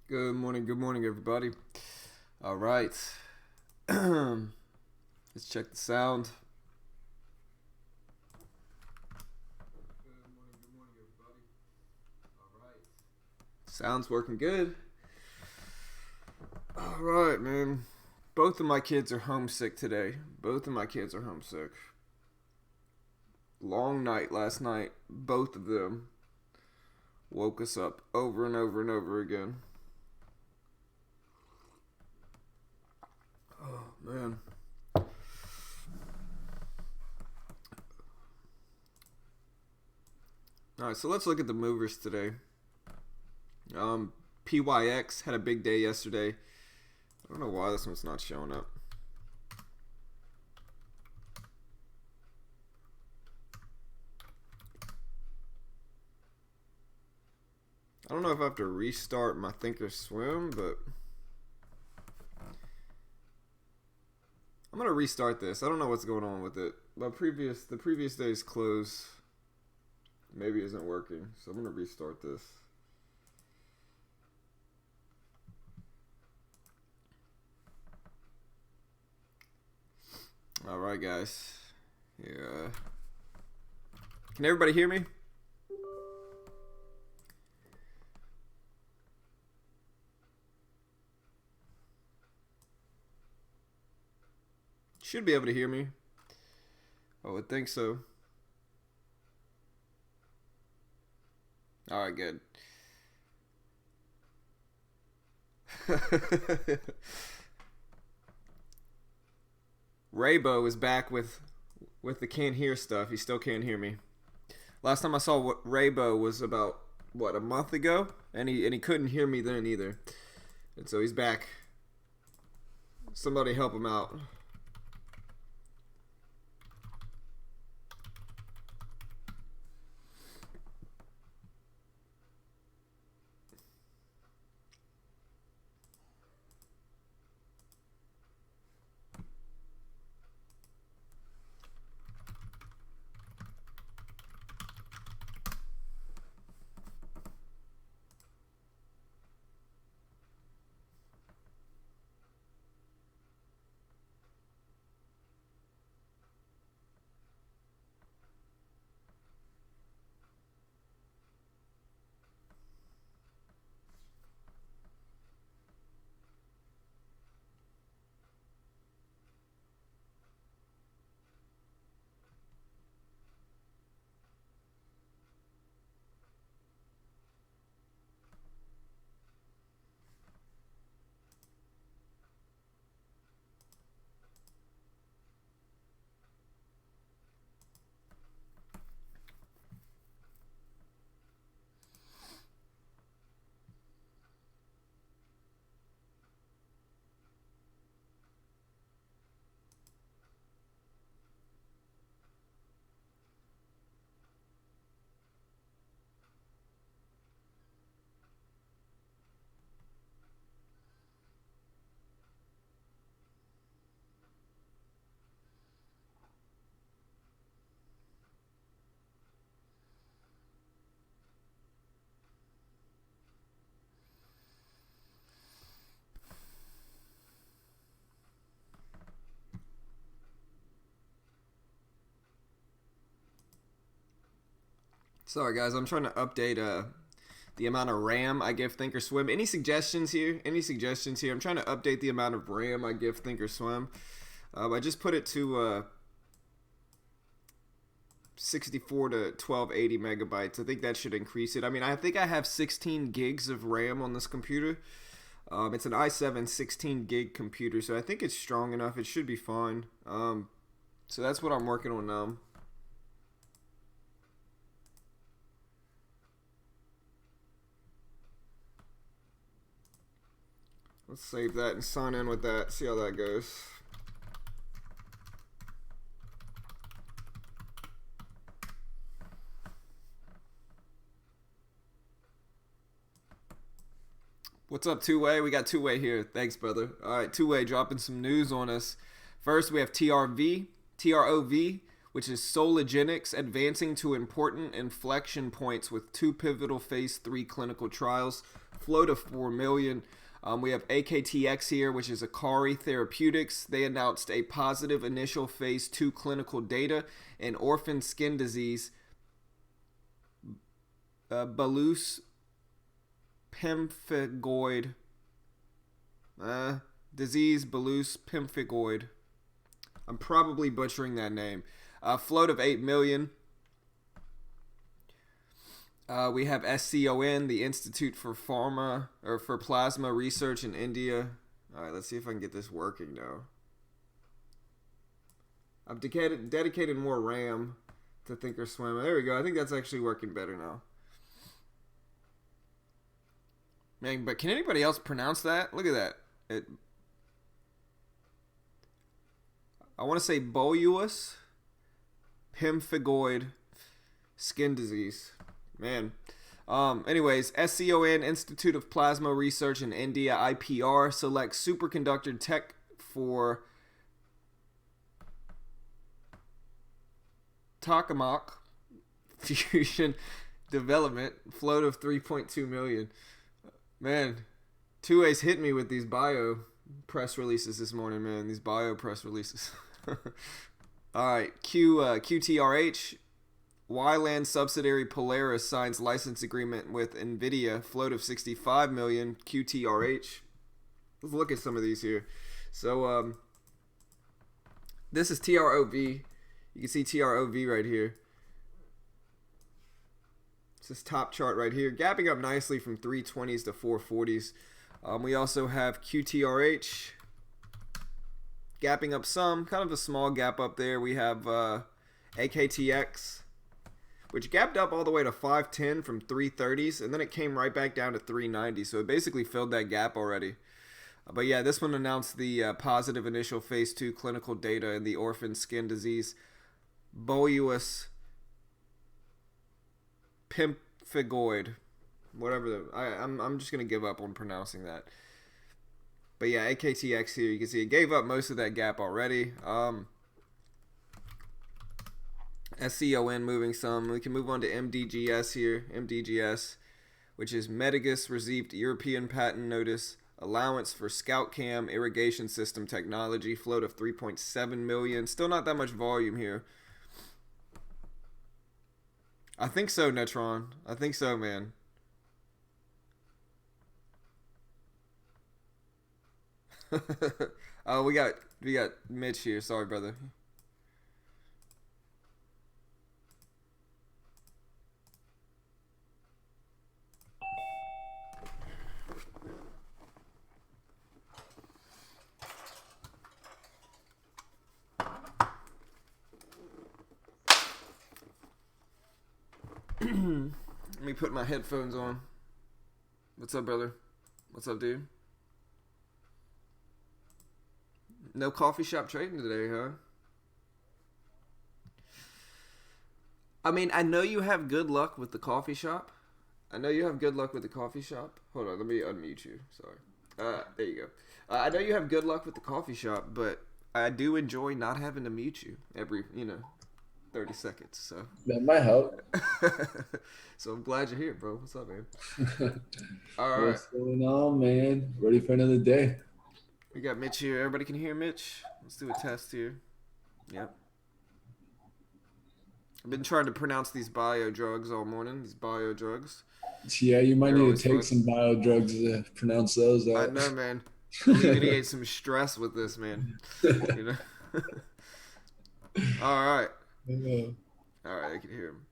Good morning, everybody. All right, let's check the sound. Good morning, everybody. All right, sound's working good. All right, man. Both of my kids are homesick today. Both of my kids are homesick. Long night last night. Both of them woke us up over and over and over again. Oh, man. Alright, so let's look at the movers today. PYX had a big day yesterday. I don't know why this one's not showing up. I don't know if I have to restart my Thinkorswim, but I'm gonna restart this. I don't know what's going on with it. The previous day's close maybe isn't working, so I'm gonna restart this. All right, guys. Yeah. Can everybody hear me? Should be able to hear me. I would think so. All right, good. Raybo is back with the can't hear stuff. He still can't hear me. Last time I saw what Raybo was about a month ago, and he couldn't hear me then either. And so he's back. Somebody help him out. Sorry, guys. I'm trying to update the amount of RAM I give Thinkorswim. Any suggestions here? I'm trying to update the amount of RAM I give Thinkorswim. I just put it to 64 to 1280 megabytes. I think that should increase it. I mean, I think I have 16 gigs of RAM on this computer. It's an i7 16 gig computer, so I think it's strong enough. It should be fine. So that's what I'm working on now. Let's save that and sign in with that. See how that goes. What's up, Two-Way? We got Two-Way here. Thanks, brother. All right, Two-Way dropping some news on us. First, we have TROV, which is Sologenics advancing to important inflection points with 2 pivotal phase 3 clinical trials float of 4 million. We have AKTX here, which is Akari Therapeutics. They announced a positive initial phase 2 clinical data in orphan skin disease, bullous pemphigoid disease, bullous pemphigoid. I'm probably butchering that name. Float of 8 million. We have SCON, the Institute for Plasma Research in India. All right, let's see if I can get this working now. I've dedicated more RAM to Thinkorswim. There we go. I think that's actually working better now. Man, but can anybody else pronounce that? Look at that. I want to say bullous pemphigoid skin disease. Man. Anyways, SCON, Institute of Plasma Research in India, IPR, selects superconductor tech for tokamak fusion development, float of 3.2 million. Man, Two Ace hit me with these bio press releases this morning, man. These bio press releases. All right, QTRH. Wyland subsidiary Polaris signs license agreement with NVIDIA, float of 65 million, QTRH. Let's look at some of these here. So, this is TROV. You can see TROV right here. It's this top chart right here, gapping up nicely from 320s to 440s. We also have QTRH, gapping up some, kind of a small gap up there. We have AKTX, which gapped up all the way to 510 from 330s, and then it came right back down to 390. So it basically filled that gap already. But yeah, this one announced the positive initial phase 2 clinical data in the orphan skin disease, bullous pemphigoid, whatever. I'm just gonna give up on pronouncing that. But yeah, AKTX here, you can see it gave up most of that gap already. SCON moving some. We can move on to MDGS here. MDGS, which is Medigus received European patent notice, allowance for Scout Cam irrigation system technology, float of 3.7 million. Still not that much volume here. I think so, Netron. I think so, man. Oh, we got Mitch here. Sorry, brother. Let me put my headphones on. What's up, brother? What's up, dude? No coffee shop trading today, huh? I mean, I know you have good luck with the coffee shop. Hold on, let me unmute you. Sorry. There you go. I know you have good luck with the coffee shop, but I do enjoy not having to mute you every, 30 seconds. So that might help. So I'm glad you're here, bro. What's up, man? All right. What's going on, man? Ready for another day. We got Mitch here. Everybody can hear Mitch? Let's do a test here. Yep. I've been trying to pronounce these bio drugs all morning. These bio drugs. Yeah, you might They're need to take some bio drugs to pronounce those out. I know, man. Alleviate some stress with this, man. All right. Yeah. All right, I can hear him.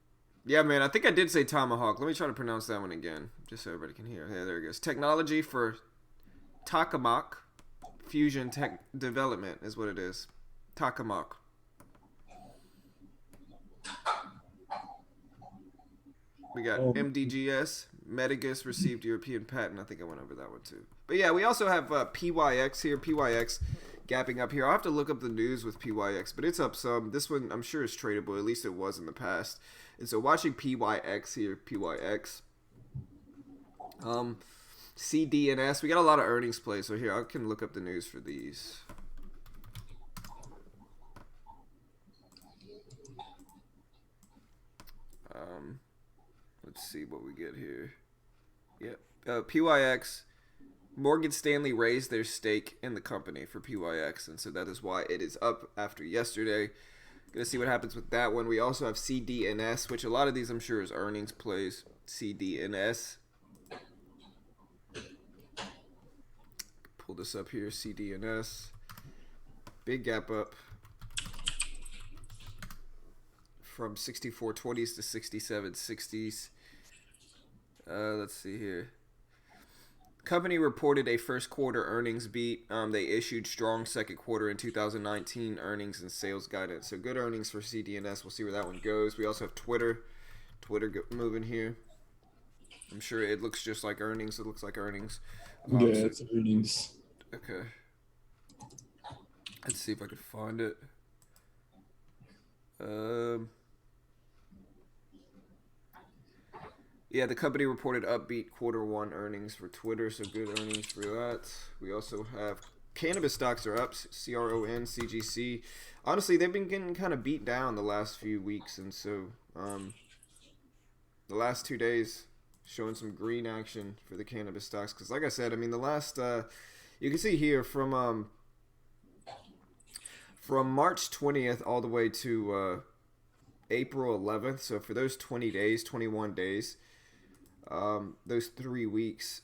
Yeah, man, I think I did say tomahawk. Let me try to pronounce that one again, just so everybody can hear. Yeah, there it goes. Technology for tokamak fusion tech development is what it is. Tokamak. We got MDGS. Medigus received European patent. I think I went over that one too. But yeah, we also have PYX here. PYX gapping up here. I'll have to look up the news with PYX, but it's up some. This one I'm sure is tradable. At least it was in the past. And so watching PYX here, PYX. CDNS. We got a lot of earnings plays. So here, I can look up the news for these. Let's see what we get here. Yep. PYX. Morgan Stanley raised their stake in the company for PYX, and so that is why it is up after yesterday. Gonna see what happens with that one. We also have CDNS, which a lot of these I'm sure is earnings plays. CDNS. Pull this up here. CDNS. Big gap up from 64.20s to 67.60s. Let's see here. Company reported a first quarter earnings beat. They issued strong second quarter in 2019 earnings and sales guidance. So good earnings for CDNS. We'll see where that one goes. We also have Twitter. Twitter moving here. I'm sure it looks just like earnings. It looks like earnings. Yeah, So, it's earnings. okay. Let's see if I can find it. Yeah, the company reported upbeat quarter one earnings for Twitter, so good earnings for that. We also have cannabis stocks are up, CRON, CGC. Honestly, they've been getting kind of beat down the last few weeks, and so the last 2 days showing some green action for the cannabis stocks. Because, like I said, I mean, the last you can see here from March 20th all the way to April 11th. So for those 20 days, 21 days. Those 3 weeks,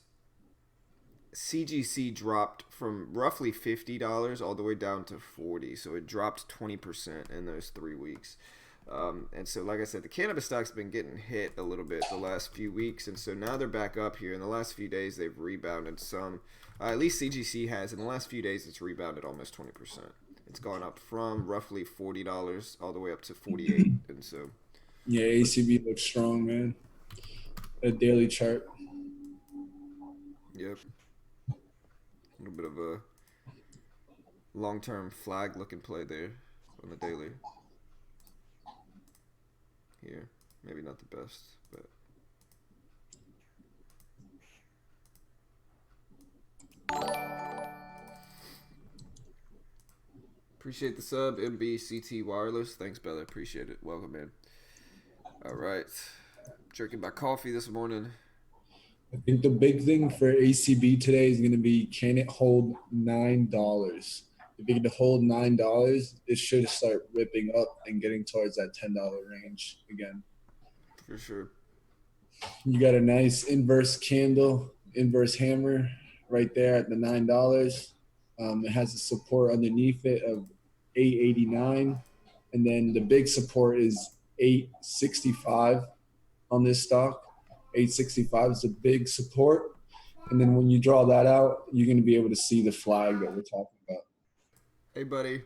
CGC dropped from roughly $50 all the way down to $40. So it dropped 20% in those 3 weeks. And so, like I said, the cannabis stock's been getting hit a little bit the last few weeks. And so now they're back up here. In the last few days, they've rebounded some. At least CGC has. In the last few days, it's rebounded almost 20%. It's gone up from roughly $40 all the way up to $48. And so, Yeah, ACB looks strong, man. A daily chart. yep. A little bit of a long-term flag looking play there on the daily. Here, maybe not the best, but appreciate the sub. MBCT Wireless, thanks, Bella. Appreciate it. Welcome in. All right, drinking my coffee this morning. I think the big thing for ACB today is going to be, can it hold $9? If it can hold $9, it should start ripping up and getting towards that $10 range again. For sure. You got a nice inverse candle, inverse hammer right there at the $9. It has a support underneath it of 889, and then the big support is 865 on this stock. 865 is a big support, and then when you draw that out, you're going to be able to see the flag that we're talking about. Hey, buddy.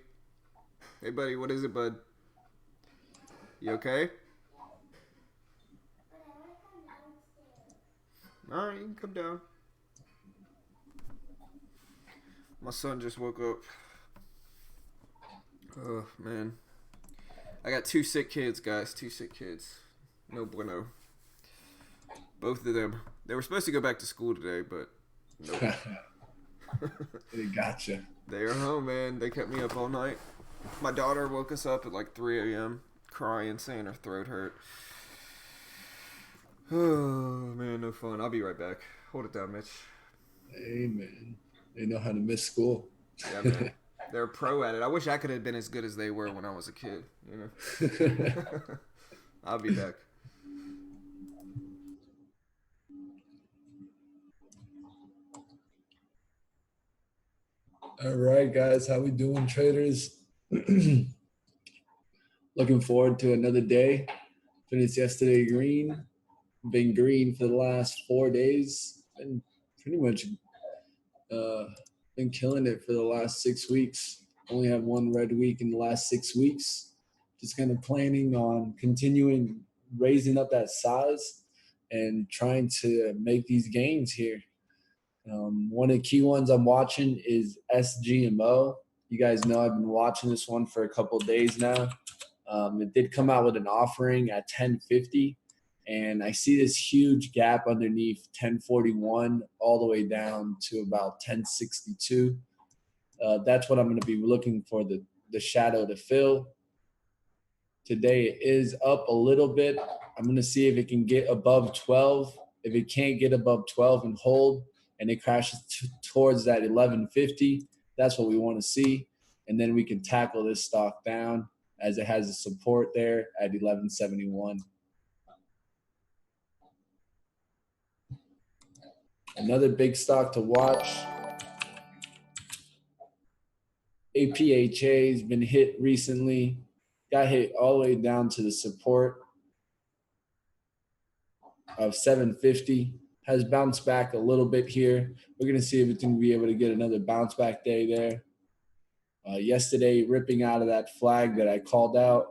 Hey, buddy. What is it, bud? You okay? All right, you can come down. My son just woke up. Oh, man. I got 2 sick kids, guys. 2 sick kids. No bueno. Both of them. They were supposed to go back to school today, but nope. They gotcha. They are home, man. They kept me up all night. My daughter woke us up at like 3 a.m. crying, saying her throat hurt. Oh, man, no fun. I'll be right back. Hold it down, Mitch. Hey, man. They know how to miss school. Yeah, man. They're a pro at it. I wish I could have been as good as they were when I was a kid, you know? I'll be back. All right, guys. How we doing, traders? Looking forward to another day. Finished yesterday green. Been green for the last 4 days. Been pretty much been killing it for the last 6 weeks. Only have one red week in the last 6 weeks. Just kind of planning on continuing raising up that size and trying to make these gains here. One of the key ones I'm watching is SGMO. You guys know I've been watching this one for a couple of days now. It did come out with an offering at 1050, and I see this huge gap underneath 1041 all the way down to about 1062. That's what I'm going to be looking for the shadow to fill. Today it is up a little bit. I'm going to see if it can get above 12. If it can't get above 12 and hold, and it crashes towards that 1150, that's what we want to see. And then we can tackle this stock down as it has a support there at 1171. Another big stock to watch. APHA has been hit recently. Got hit all the way down to the support of 750. Has bounced back a little bit here. We're going to see if it's going to be able to get another bounce back day there. Yesterday, ripping out of that flag that I called out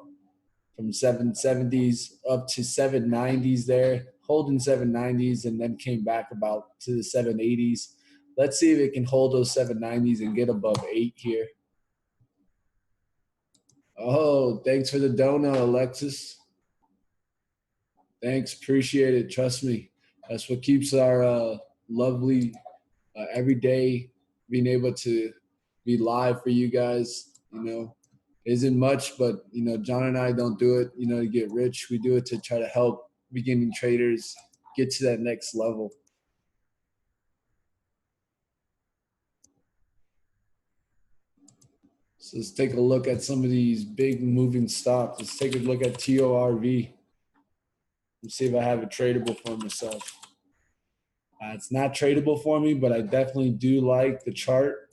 from 770s up to 790s there, holding 790s, and then came back about to the 780s. Let's see if it can hold those 790s and get above 8 here. Oh, thanks for the donut, Alexis. Thanks, appreciate it. Trust me, that's what keeps our lovely every day being able to be live for you guys. You know, isn't much, but you know, John and I don't do it, you know, to get rich. We do it to try to help beginning traders get to that next level. So let's take a look at some of these big moving stocks. Let's take a look at TORV. Let's see if I have it tradable for myself. It's not tradable for me, but I definitely do like the chart.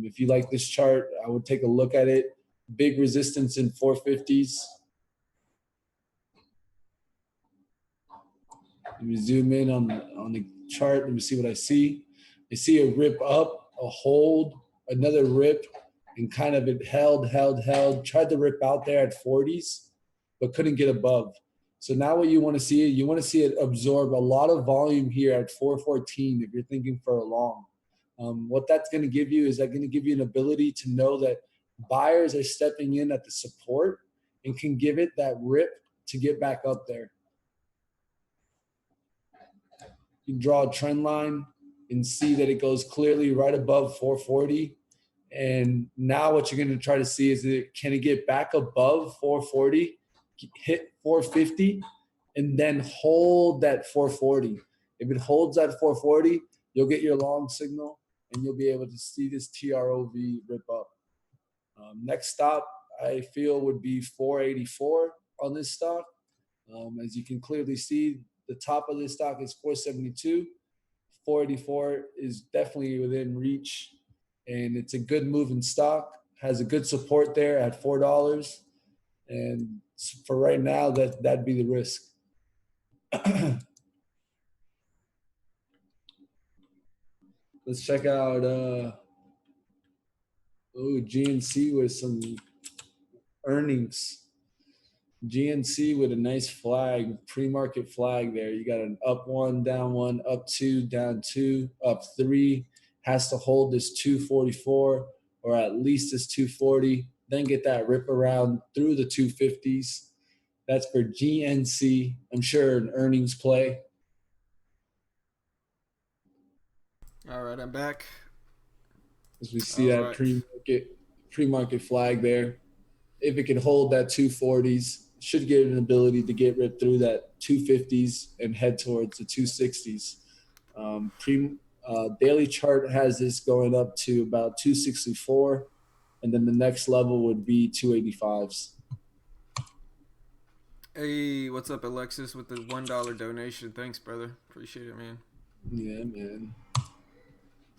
If you like this chart, I would take a look at it. Big resistance in 450s. Let me zoom in on the chart. Let me see what I see. I see a rip up, a hold, another rip, and kind of it held, tried to rip out there at 40s, but couldn't get above. So now what you want to see, you want to see it absorb a lot of volume here at 414 if you're thinking for a long. What that's going to give you is that going to give you an ability to know that buyers are stepping in at the support and can give it that rip to get back up there. You draw a trend line and see that it goes clearly right above 440. And now what you're going to try to see is that can it get back above 440, hit 450, and then hold that 440. If it holds that 440, you'll get your long signal and you'll be able to see this TROV rip up. Next stop, I feel, would be 484 on this stock. As you can clearly see, the top of this stock is 472. 484 is definitely within reach, and it's a good moving stock. Has a good support there at $4, and for right now, that'd be the risk. Let's check out GNC with some earnings. GNC with a nice flag, pre-market flag there. You got an up 1, down 1, up 2, down 2, up 3. Has to hold this 244 or at least this 240. Then get that rip around through the 250s. That's for GNC. I'm sure an earnings play. All right, I'm back. As we see that pre-market flag there. If it can hold that 240s, should get an ability to get ripped through that 250s and head towards the 260s. Daily chart has this going up to about 264, and then the next level would be 285s. Hey, what's up, Alexis, with the $1 donation? Thanks, brother. Appreciate it, man. Yeah, man.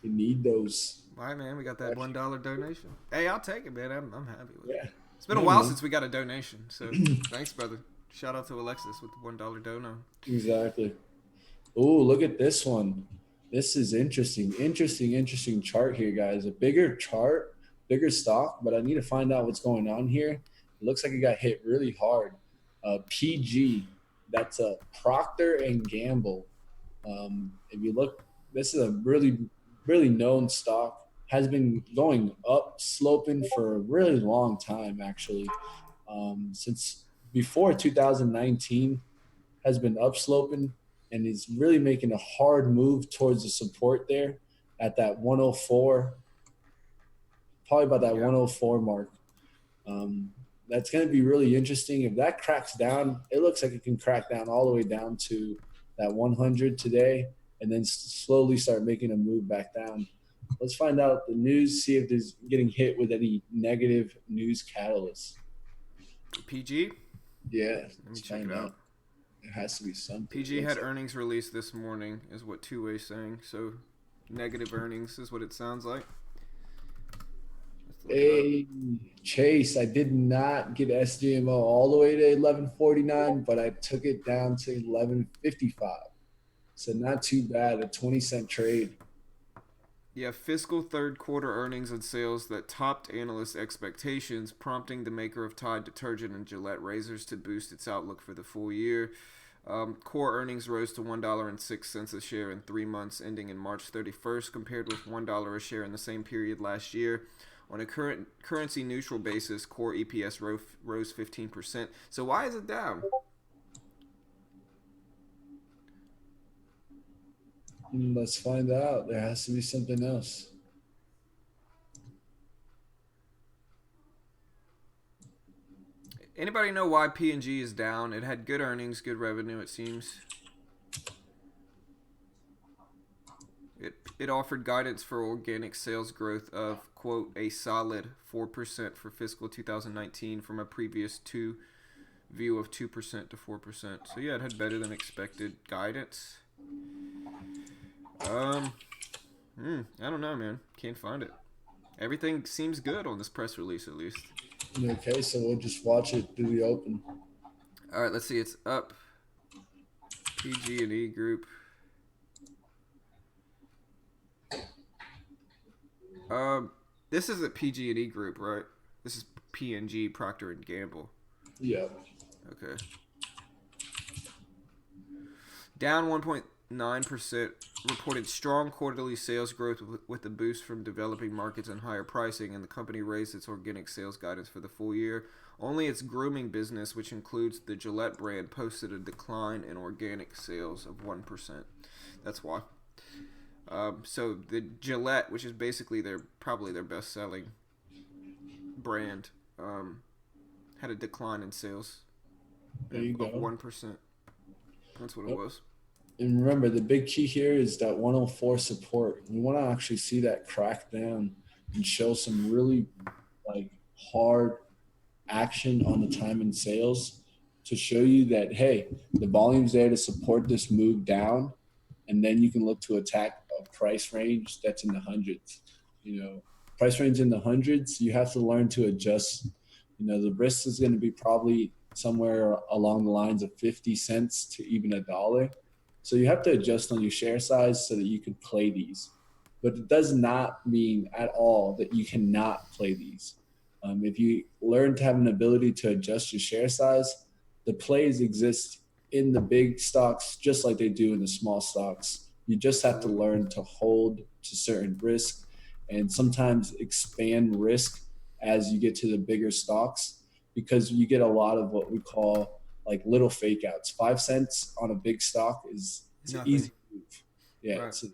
You need those. All right, man. We got that $1 donation. Hey, I'll take it, man. I'm happy with it. Yeah. It's been a while since we got a donation, so thanks, brother. Shout out to Alexis with the $1 dono. Exactly. Oh, look at this one. This is interesting. Interesting chart here, guys. A bigger chart, bigger stock, but I need to find out what's going on here. It looks like it got hit really hard. PG, that's a Procter and Gamble. If you look, this is a really known stock. Has been going up, sloping for a really long time, actually. Since before 2019, has been upsloping and is really making a hard move towards the support there at that 104, probably about that 104 mark. That's going to be really interesting. If that cracks down, it looks like it can crack down all the way down to that 100 today, and then slowly start making a move back down. Let's find out the news, see if there's getting hit with any negative news catalysts. PG. Yeah, Let me let's check find it out. out. There has to be something. It PG looks had like. earnings released this morning, is what Two Way's saying. So negative earnings is what it sounds like. Let's look it up. Hey, Chase, I did not get SDMO all the way to 11.49, but I took it down to 11.55. So not too bad, a 20-cent trade. Yeah, fiscal third quarter earnings and sales that topped analyst expectations, prompting the maker of Tide detergent and Gillette razors to boost its outlook for the full year. Core earnings rose to $1.06 a share in 3 months ending in March 31st, compared with $1 a share in the same period last year. On a currency neutral basis, core EPS rose 15%. So why is it down? Let's find out. There has to be something else. Anybody know why P&G is down? It had good earnings, good revenue, it seems. It offered guidance for organic sales growth of, quote, a solid 4% for fiscal 2019 from a previous view of 2% to 4%. So yeah, it had better than expected guidance. Um, I don't know, man. Can't find it. Everything seems good on this press release, at least. Okay, so we'll just watch it through the open. All right, let's see. It's up. PG&E Group. Um, this isn't PG&E Group, right? This is P&G, Procter and Gamble. Yeah. Okay. Down 1.9%, reported strong quarterly sales growth with a boost from developing markets and higher pricing, and the company raised its organic sales guidance for the full year. Only its grooming business, which includes the Gillette brand, posted a decline in organic sales of 1%. That's why. So the Gillette, which is basically probably their best selling brand, had a decline in sales There you of go. 1%. That's what it Yep. was. And remember, the big key here is that 104 support. We want to actually see that crack down and show some really like hard action on the time and sales to show you that, hey, the volume's there to support this move down, and then you can look to attack a price range that's in the hundreds. Price range in the hundreds, you have to learn to adjust. The risk is going to be probably somewhere along the lines of 50 cents to even a dollar. So you have to adjust on your share size so that you can play these. But it does not mean at all that you cannot play these. If you learn to have an ability to adjust your share size, the plays exist in the big stocks just like they do in the small stocks. You just have to Absolutely. learn to hold to certain risk and sometimes expand risk as you get to the bigger stocks because you get a lot of what we call like little fake outs. 5 cents on a big stock it's an Nothing. easy move. Yeah, Right. it's an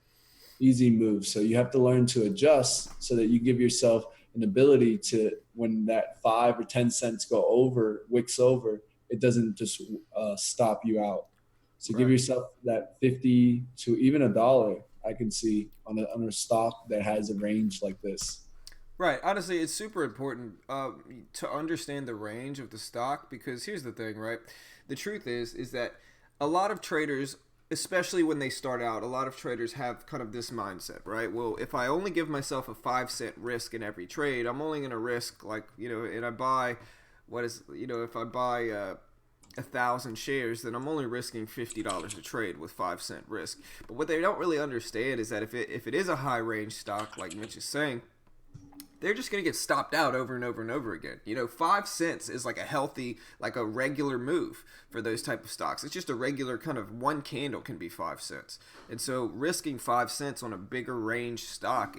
easy move. So you have to learn to adjust so that you give yourself an ability to when that 5 or 10 cents go over, wicks over, it doesn't just stop you out. So give Right. yourself that 50 to even a dollar. I can see on a stock that has a range like this. Right. Honestly, it's super important to understand the range of the stock because here's the thing, right? The truth is that a lot of traders, especially when they start out, a lot of traders have kind of this mindset, right? Well, if I only give myself a 5 cent risk in every trade, I'm only going to risk and I buy, if I buy 1,000 shares, then I'm only risking $50 a trade with 5 cent risk. But what they don't really understand is that if it is a high range stock, like Mitch is saying, they're just going to get stopped out over and over and over again. 5 cents is like a healthy, like a regular move for those type of stocks. It's just a regular kind of one candle can be 5 cents. And so risking 5 cents on a bigger range stock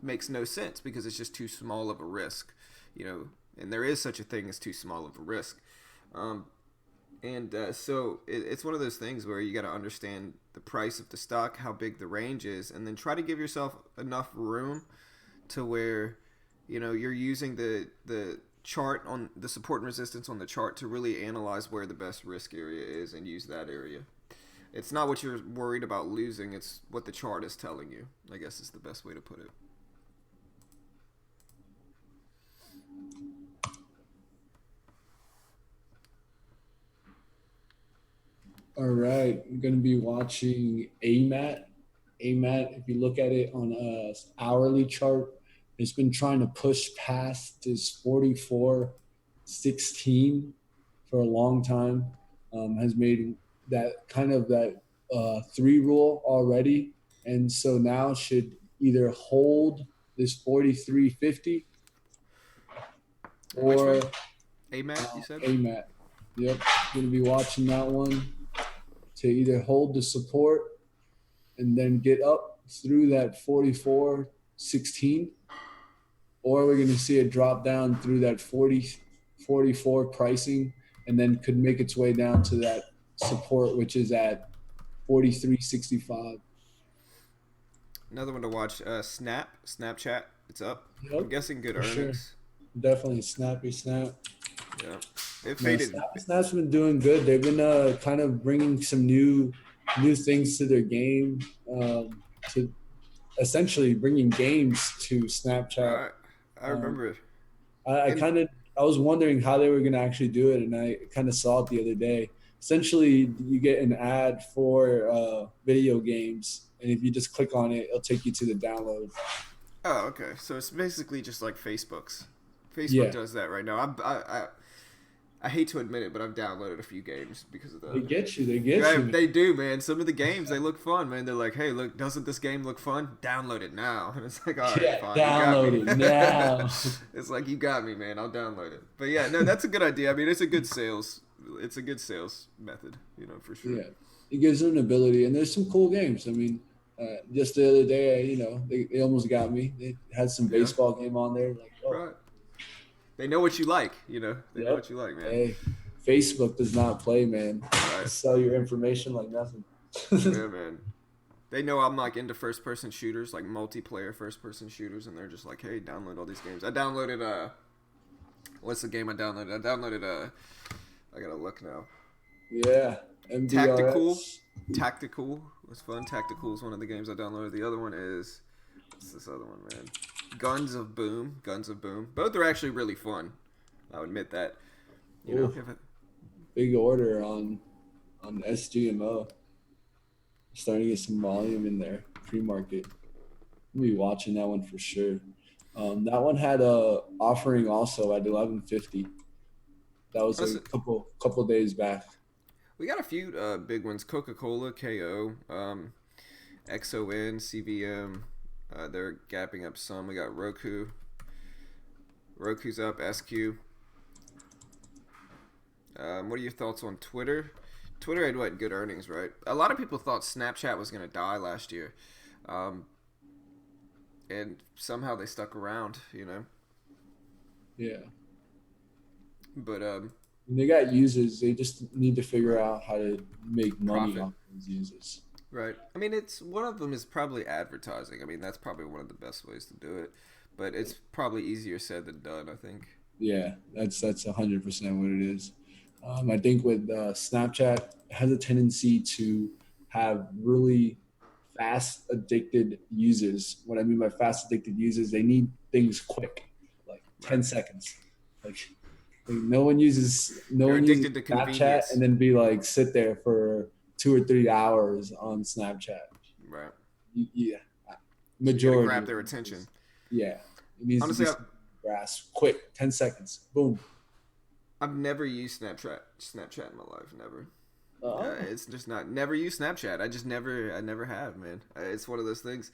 makes no sense because it's just too small of a risk, and there is such a thing as too small of a risk. So it's one of those things where you got to understand the price of the stock, how big the range is, and then try to give yourself enough room to where you're using the chart on the support and resistance on the chart to really analyze where the best risk area is and use that area. It's not what you're worried about losing. It's what the chart is telling you. I guess is the best way to put it. All right, I'm gonna be watching AMAT. AMAT, if you look at it on a hourly chart, it's been trying to push past this 44.16 for a long time. Has made that three rule already, and so now should either hold this 43.50 Which or one? AMAT, you said? AMAT. Yep, gonna be watching that one to either hold the support and then get up through that 44.16, or we're going to see it drop down through that 44 pricing and then could make its way down to that support, which is at 43.65. Another one to watch. Snapchat. It's up. I'm Yep, guessing good for sure. earnings. Definitely snappy snap. Yeah, it No, faded. Snap's been doing good. They've been kind of bringing some new things to their game, to essentially bringing games to Snapchat. Right. I Um, remember it. I And kind of I was wondering how they were going to actually do it, and I kind of saw it the other day. Essentially, you get an ad for video games, and if you just click on it, it'll take you to the download. oh, okay. So it's basically just like Facebook's. Facebook Yeah, does that right now. I hate to admit it, but I've downloaded a few games because of they that. get you. They get Yeah, you, man. they do, man. Some of the games they look fun, man. They're like, "Hey, look, doesn't this game look fun? Download it now." And it's like, "All right, Yeah, fine, you got me." download it now. It's like you got me, man. I'll download it. But yeah, no, that's a good idea. I mean, it's a good sales. It's a good sales method, for sure. Yeah, it gives them an ability, and there's some cool games. I mean, just the other day, they almost got me. They had some Yeah, baseball game on there, like, oh, right. They know what you like. They know yep. what you like, man. Hey, Facebook does not play, man. Right. Sell your information like nothing. Yeah, man. They know I'm like into first person shooters, like multiplayer first person shooters, and they're just like, hey, download all these games. I downloaded what's the game I downloaded? I gotta look now. Yeah, Tactical. MDRX. Tactical was fun. Tactical is one of the games I downloaded. The other one is what's this other one, man? Guns of Boom. Guns of Boom. Both are actually really fun. I'll admit that. Ooh, big order on SGMO. Starting to get some volume in there. Pre-market. I'll be watching that one for sure. That one had a offering also at 11.50. That was a honestly, couple days back. we got a few big ones. Coca-Cola, KO, XON, CVM. They're gapping up some. We got Roku. Roku's up. SQ. What are your thoughts on Twitter? Twitter had what, good earnings, right? A lot of people thought Snapchat was gonna die last year, and somehow they stuck around. Yeah. But And they got users. They just need to figure out how to make money profit, off those users. right? I mean, it's one of them is probably advertising. I mean, that's probably one of the best ways to do it, but it's probably easier said than done, I think. Yeah, that's 100% what it is. I think with Snapchat it has a tendency to have really fast addicted users. What I mean by fast addicted users, they need things quick, like Right. 10 seconds. Like no They're one uses addicted to Snapchat and convenience, then be like sit there for 2 or 3 hours on Snapchat. right? Yeah, So you got to majority grab of their users. attention. Yeah, it needs to be Honestly, grasp quick, 10 seconds, boom. I've never used Snapchat in my life, never. Oh, It's just not never used Snapchat. I never have, man. It's one of those things.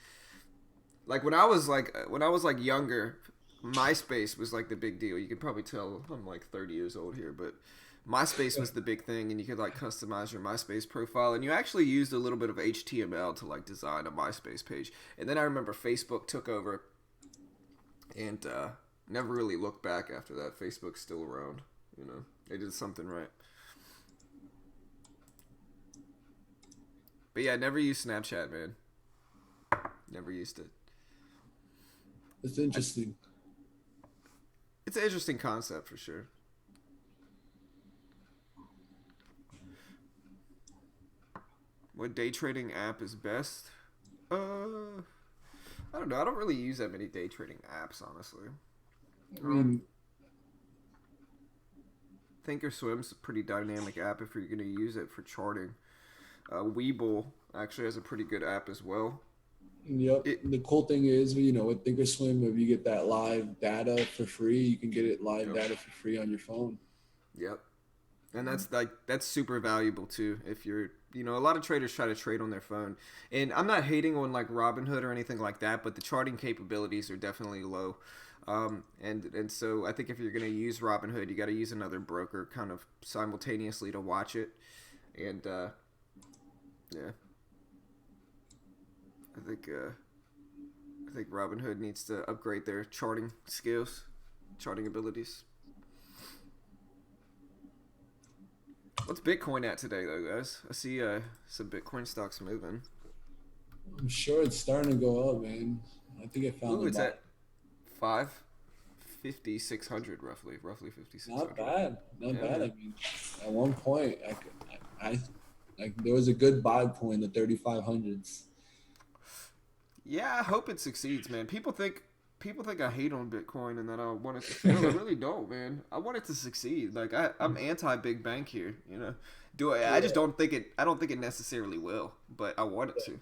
Like when I was like younger, MySpace was like the big deal. You could probably tell I'm like 30 years old here, but MySpace was the big thing, and you could like customize your MySpace profile, and you actually used a little bit of HTML to like design a MySpace page. And then I remember Facebook took over, and never really looked back after that. Facebook's still around, they did something right. But yeah, never used Snapchat, man. Never used it. it's interesting. It's an interesting concept for sure. what day trading app is best? I don't know. I don't really use that many day trading apps, honestly. I mean, Thinkorswim's a pretty dynamic app if you're going to use it for charting. Webull actually has a pretty good app as well. yep. The cool thing is, with Thinkorswim, if you get that live data for free, you can get it live data for free on your phone. Yep. And that's super valuable too. If you're, a lot of traders try to trade on their phone, and I'm not hating on like Robinhood or anything like that, but the charting capabilities are definitely low. And so I think if you're gonna use Robinhood, you got to use another broker kind of simultaneously to watch it, and yeah, I think Robinhood needs to upgrade their charting skills, charting abilities. What's Bitcoin at today, though, guys? I see some Bitcoin stocks moving. I'm sure it's starting to go up, man. I think I found it's at 550, 600 roughly 5,600. Not bad, not bad. Man. I mean, at one point, there was a good buy point in the 3,500s. Yeah, I hope it succeeds, man. People think I hate on Bitcoin and that I want it to fail. I really don't, man. I want it to succeed. Like I'm anti big bank here, I just don't think it. I don't think it necessarily will, but I want it to.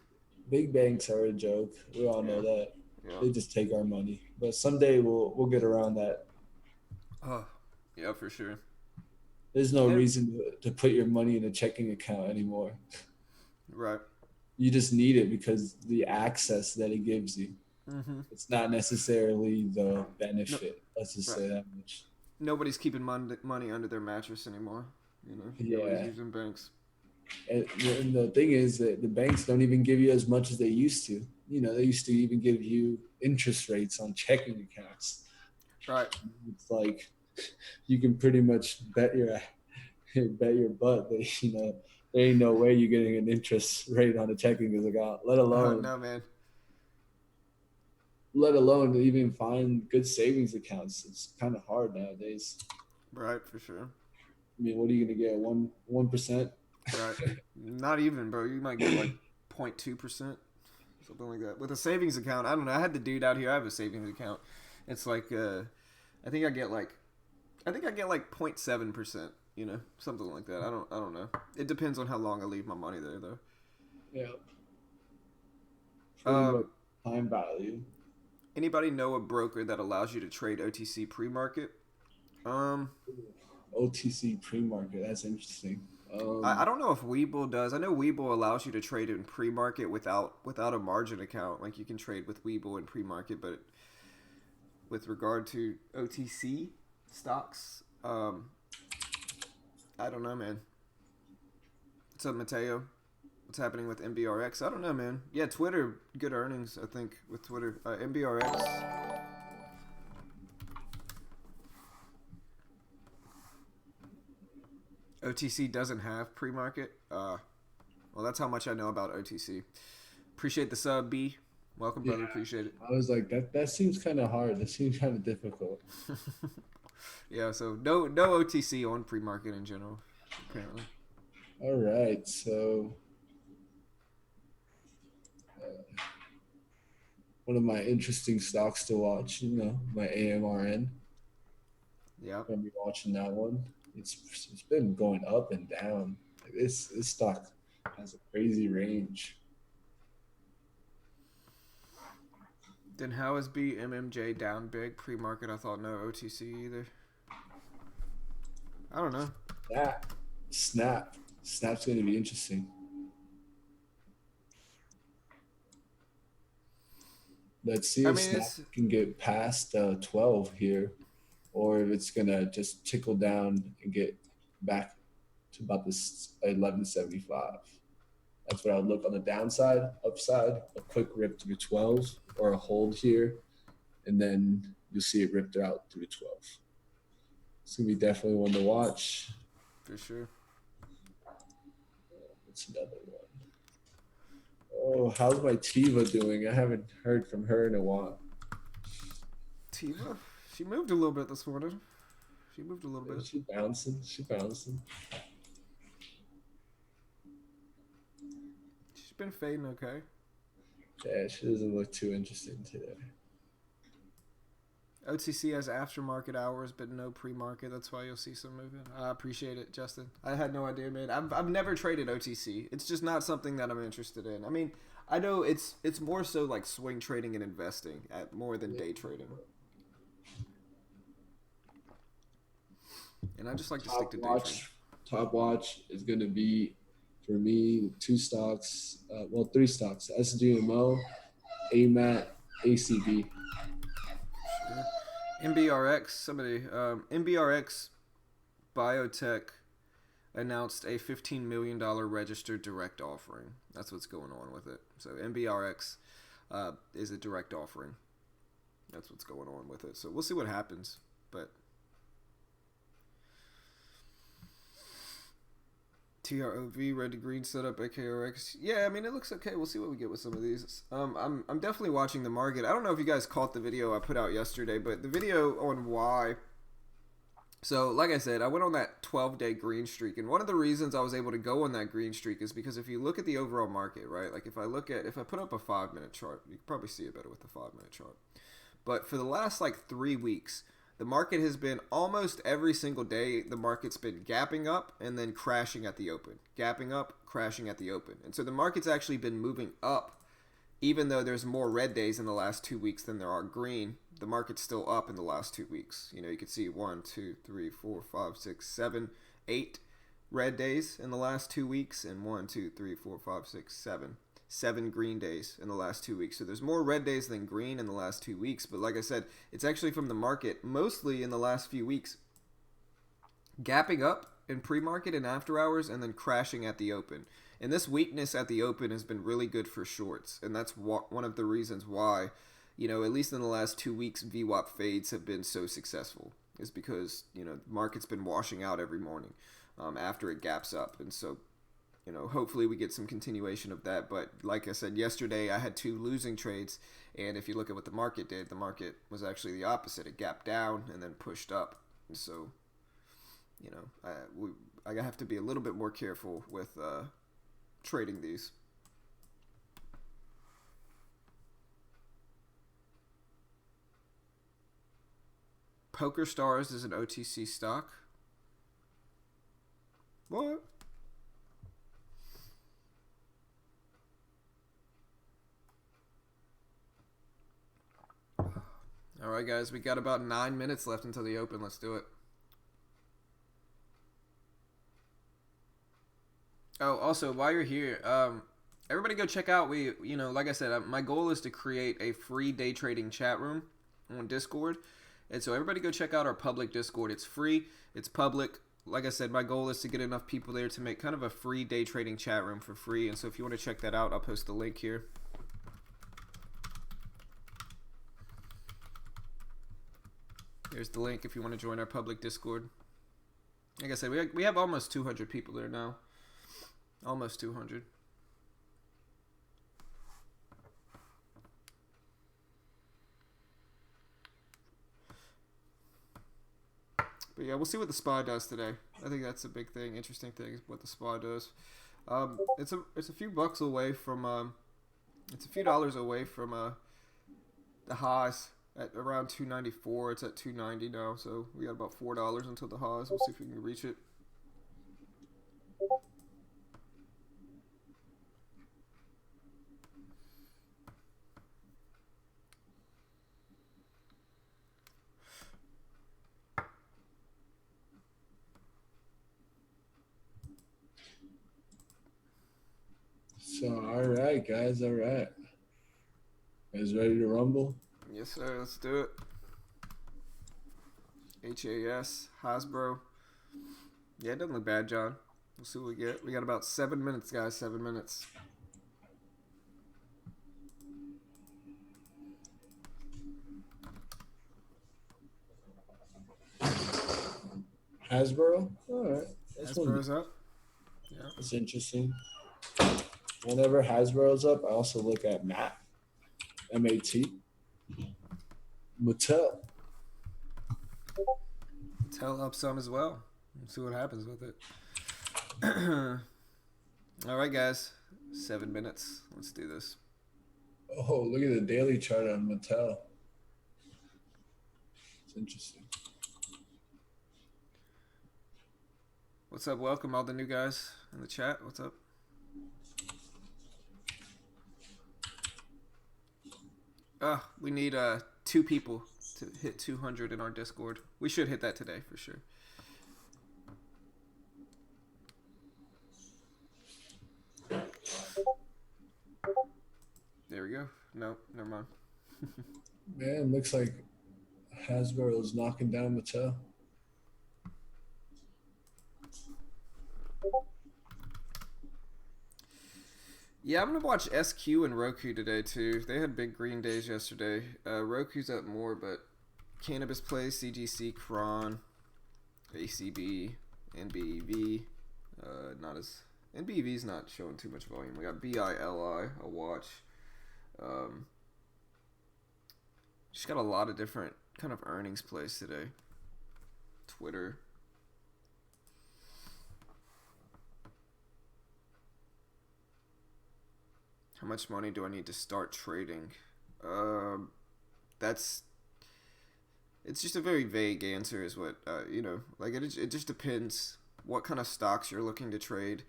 Big banks are a joke. We all know that. Yeah. They just take our money. But someday we'll get around that. Oh, yeah, for sure. There's no reason to put your money in a checking account anymore. Right. You just need it because the access that it gives you. Mm-hmm. It's not necessarily the benefit. Let's just say that much. Nobody's keeping money under their mattress anymore. Nobody's using banks. And the thing is that the banks don't even give you as much as they used to. They used to even give you interest rates on checking accounts. Right. It's like you can pretty much bet your butt that there ain't no way you're getting an interest rate on a checking account, let alone no, man. Let alone even find good savings accounts. It's kind of hard nowadays. Right, for sure. I mean, what are you gonna get? 1%? Right. Not even, bro. You might get like 0.2%, something like that. With a savings account, I don't know. I had the dude out here. I have a savings account. It's like I think I get like 0.7%. Something like that. I don't know. It depends on how long I leave my money there, though. Yeah. Time value. Anybody know a broker that allows you to trade OTC pre-market? OTC pre-market. That's interesting. I don't know if Webull does. I know Webull allows you to trade in pre-market without a margin account. Like you can trade with Webull in pre-market, but with regard to OTC stocks, I don't know, man. What's up, Mateo? What's happening with MBRX? I don't know, man. Yeah, Twitter, good earnings, I think, with Twitter. MBRX. OTC doesn't have pre-market. Well, that's how much I know about OTC. Appreciate the sub, B. Welcome, brother. Appreciate it. I was like, that seems kind of hard. That seems kind of difficult. Yeah, so no OTC on pre-market in general, apparently. All right, so one of my interesting stocks to watch, my AMRN. Yeah. I'm gonna be watching that one. It's been going up and down. This stock has a crazy range. Then how is BMMJ down big pre-market? I thought no OTC either. I don't know. Snap's going to be interesting. Let's see if Snap can get past 12 here, or if it's going to just tickle down and get back to about this 1175. That's what I would look on the downside. Upside, a quick rip through 12 or a hold here, and then you'll see it ripped out through 12. It's going to be definitely one to watch. For sure. What's another one? Oh, how's my Tiva doing? I haven't heard from her in a while. Tiva? She moved a little bit this morning. She moved a little bit. She bouncing. been fading okay. Yeah, she doesn't look too interesting today. OTC has aftermarket hours, but no pre-market. That's why you'll see some movement. I appreciate it, Justin. I had no idea, man. I've never traded OTC. It's just not something that I'm interested in. I mean, I know it's more so like swing trading and investing at more than day trading. And I just like to stick to day trading. Top watch is going to be, for me, 2 stocks. 3 stocks: SGMO, AMAT, ACB. Sure. MBRX, MBRX Biotech announced a $15 million registered direct offering. That's what's going on with it. So MBRX is a direct offering. That's what's going on with it. So we'll see what happens. But TROV, red to green setup, AKRX. Yeah, I mean, it looks okay. We'll see what we get with some of these. I'm definitely watching the market. I don't know if you guys caught the video I put out yesterday, but the video on why. So, like I said, I went on that 12-day green streak, and one of the reasons I was able to go on that green streak is because if you look at the overall market, right, like if I put up a 5-minute chart, you can probably see it better with the 5-minute chart. But for the last, 3 weeks, the market has been almost every single day, the market's been gapping up and then crashing at the open. Gapping up, crashing at the open. And so the market's actually been moving up, even though there's more red days in the last 2 weeks than there are green. The market's still up in the last 2 weeks. You know, you can see 1, 2, 3, 4, 5, 6, 7, 8 red days in the last 2 weeks, and 1, 2, 3, 4, 5, 6, 7 green days in the last 2 weeks. So there's more red days than green in the last 2 weeks. But like I said, it's actually from the market, mostly in the last few weeks, gapping up in pre-market and after hours and then crashing at the open. And this weakness at the open has been really good for shorts. And that's one of the reasons why, you know, at least in the last 2 weeks, VWAP fades have been so successful. Is because, you know, the market's been washing out every morning after it gaps up. And so, you know, hopefully we get some continuation of that. But like I said, yesterday I had 2 losing trades. And if you look at what the market did, the market was actually the opposite. It gapped down and then pushed up. And so, you know, I have to be a little bit more careful with trading these. Poker Stars is an OTC stock. What? All right, guys, we got about 9 minutes left until the open. Let's do it. Oh, also, while you're here, everybody go check out. Like I said, my goal is to create a free day trading chat room on Discord. And so everybody go check out our public Discord. It's free. It's public. Like I said, my goal is to get enough people there to make kind of a free day trading chat room for free. And so if you want to check that out, I'll post the link here. There's the link if you want to join our public Discord. Like I said, we have almost 200 people there now. Almost 200. But yeah, we'll see what the SPY does today. I think that's a big thing, interesting thing, is what the SPY does. It's a few bucks away from it's a few dollars away from the highs at around 294. It's at 290 now, so we got about $4 until the highs. We'll see if we can reach it. So, all right, guys. All right. You guys ready to rumble? Yes, sir. Let's do it. HAS, Hasbro. Yeah, it doesn't look bad, John. We'll see what we get. We got about 7 minutes, guys. 7 minutes. Hasbro? All right. Hasbro's up. Yeah. That's interesting. Whenever Hasbro's up, I also look at MAT. M-A-T. Mattel. Mattel up some as well. We'll see what happens with it. All right, guys. 7 minutes. Let's do this. Oh, look at the daily chart on Mattel. It's interesting. What's up? Welcome all the new guys in the chat. What's up? We need 2 people to hit 200 in our Discord. We should hit that today for sure. There we go. No, never mind. Man, looks like Hasbro is knocking down Mattel. Yeah, I'm gonna watch SQ and Roku today too. They had big green days yesterday. Roku's up more, but Cannabis Place, CGC, Cron, ACB, NBEV, not as NBEV's not showing too much volume. We got BILI, a watch. Just got a lot of different kind of earnings plays today. Twitter. How much money do I need to start trading? It's just a very vague answer is what, like it just depends what kind of stocks you're looking to trade,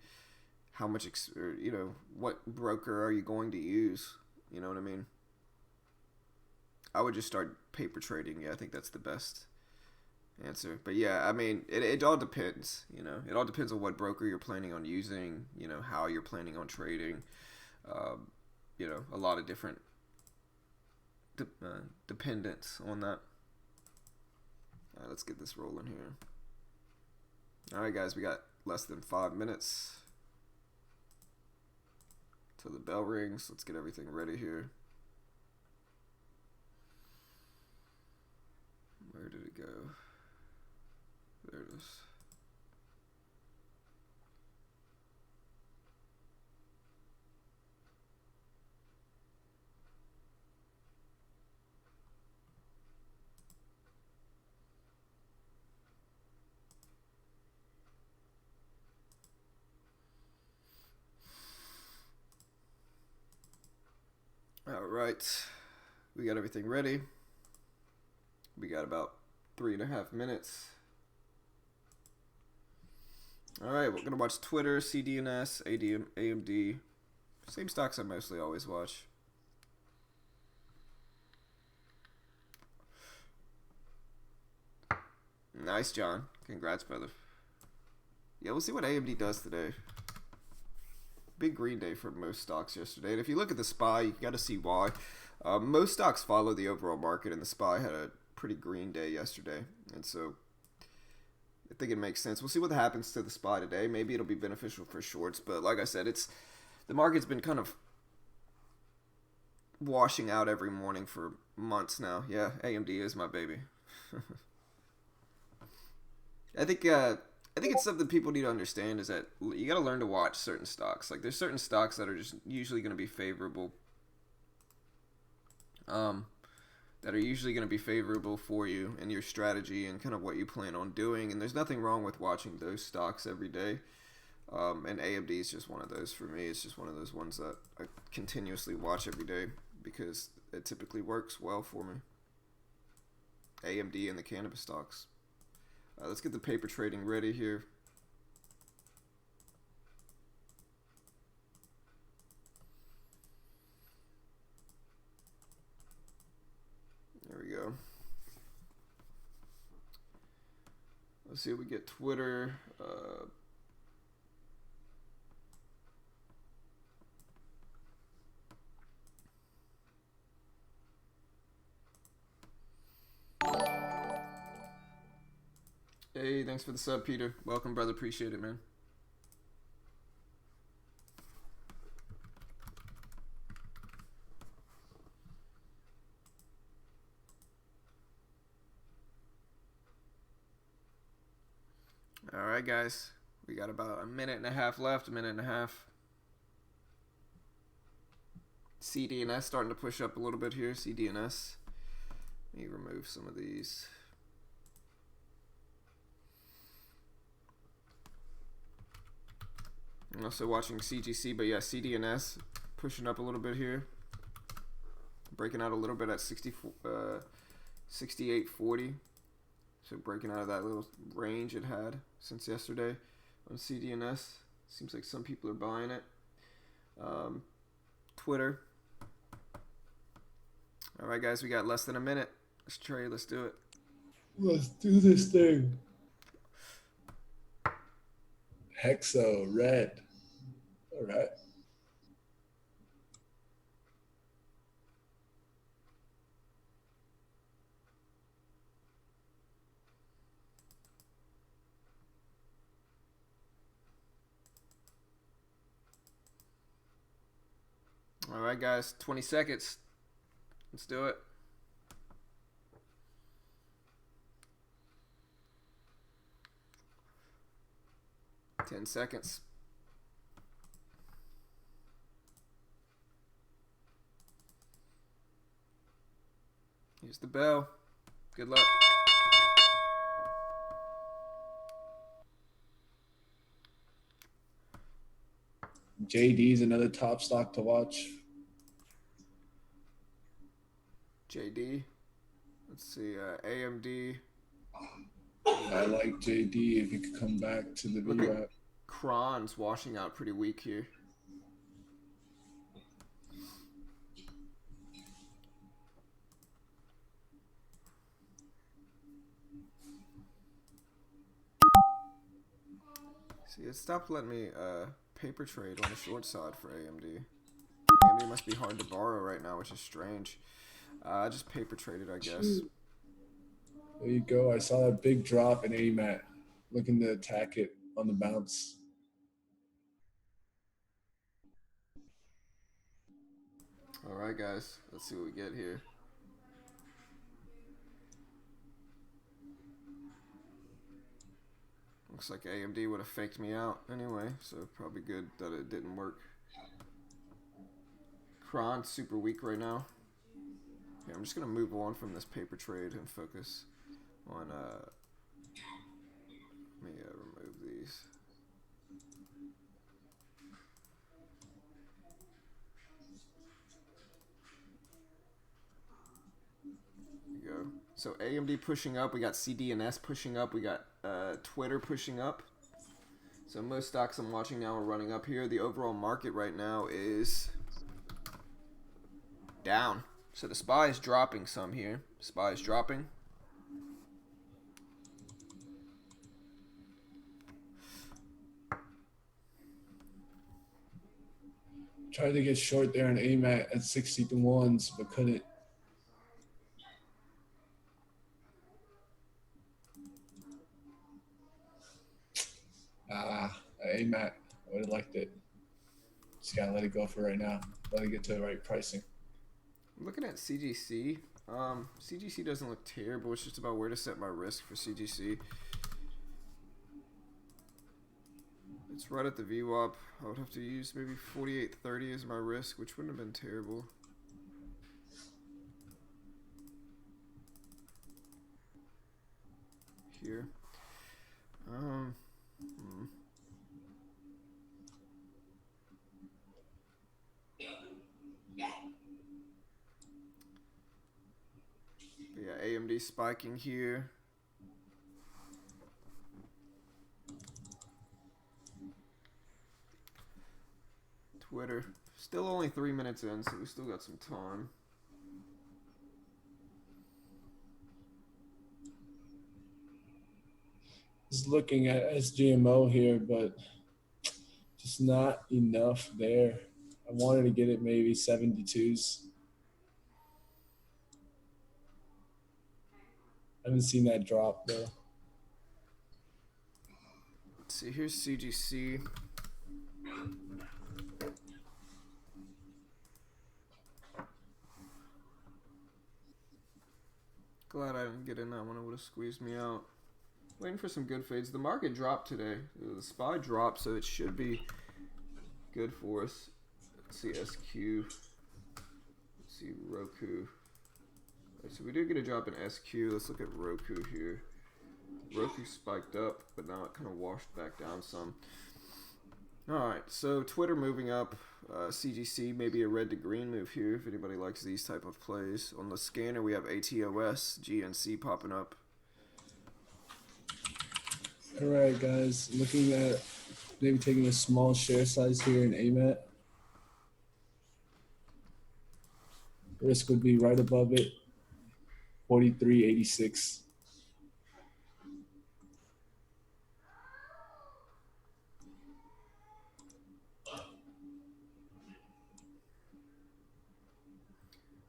how much, what broker are you going to use? You know what I mean? I would just start paper trading. Yeah, I think that's the best answer. But yeah, I mean, it all depends, it all depends on what broker you're planning on using, how you're planning on trading. A lot of different dependence on that. All right, let's get this rolling here. All right, guys, we got less than 5 minutes till the bell rings. Let's get everything ready here. Where did it go? There it is. All right, we got everything ready. We got about 3.5 minutes. All right, we're gonna watch Twitter, CDNS, AMD, same stocks I mostly always watch. Nice, John. Congrats, brother. Yeah, we'll see what AMD does today. Big green day for most stocks yesterday. And if you look at the SPY, you got to see why. Most stocks follow the overall market, and the SPY had a pretty green day yesterday. And so I think it makes sense. We'll see what happens to the SPY today. Maybe it'll be beneficial for shorts. But like I said, the market's been kind of washing out every morning for months now. Yeah, AMD is my baby. I think it's something people need to understand is that you got to learn to watch certain stocks. Like there's certain stocks that are just usually going to be favorable. That are usually going to be favorable for you and your strategy and kind of what you plan on doing. And there's nothing wrong with watching those stocks every day. And AMD is just one of those for me. It's just one of those ones that I continuously watch every day because it typically works well for me. AMD and the cannabis stocks. Let's get the paper trading ready here. There we go. Let's see if we get Twitter. Hey, thanks for the sub, Peter. Welcome, brother. Appreciate it, man. All right, guys. We got about a minute and a half left, a minute and a half. CDNS starting to push up a little bit here. CDNS. Let me remove some of these. I'm also watching CGC, but yeah, CDNS pushing up a little bit here. Breaking out a little bit at 68.40. So breaking out of that little range it had since yesterday on CDNS. Seems like some people are buying it. Twitter. All right, guys, we got less than a minute. Let's trade. Let's do it. Let's do this thing. Hexo, red. All right. All right, guys, 20 seconds. Let's do it. Ten seconds. Here's the bell. Good luck. JD is another top stock to watch. JD. Let's see. AMD. I like JD if he could come back to the VWAP. Kron's washing out pretty weak here. See, it stopped letting me paper trade on the short side for AMD. AMD must be hard to borrow right now, which is strange. I just paper traded, I guess. There you go. I saw that big drop in AMAT. Looking to attack it on the bounce. All right, guys. Let's see what we get here. Looks like AMD would have faked me out anyway, so probably good that it didn't work. Kron's super weak right now. Yeah, I'm just going to move on from this paper trade and focus on, let me remove these. There we go. So AMD pushing up, we got CDNS pushing up, we got Twitter pushing up. So most stocks I'm watching now are running up here. The overall market right now is down. So the SPY is dropping some here. SPY is dropping. Tried to get short there in AMAT at 60 to 1s, but couldn't. AMAT, I would have liked it. Just gotta let it go for right now. Let it get to the right pricing. I'm looking at CGC. CGC doesn't look terrible. It's just about where to set my risk for CGC. It's right at the VWAP. I would have to use maybe 48.30 as my risk, which wouldn't have been terrible. Here. Yeah, AMD spiking here. Twitter. Still only 3 minutes in, so we still got some time. Just looking at SGMO here, but just not enough there. I wanted to get it maybe 72s. I haven't seen that drop though. Let's see, here's CGC. Glad I didn't get in that one. It would have squeezed me out. Waiting for some good fades. The market dropped today. The SPY dropped, so it should be good for us. Let's see SQ. Let's see Roku. Right, so we did get a drop in SQ. Let's look at Roku here. Roku spiked up, but now it kind of washed back down some. All right, so Twitter moving up, CGC maybe a red to green move here if anybody likes these type of plays. On the scanner we have ATOS, GNC popping up. All right, guys. Looking at maybe taking a small share size here in AMAT. Risk would be right above it, 43.86.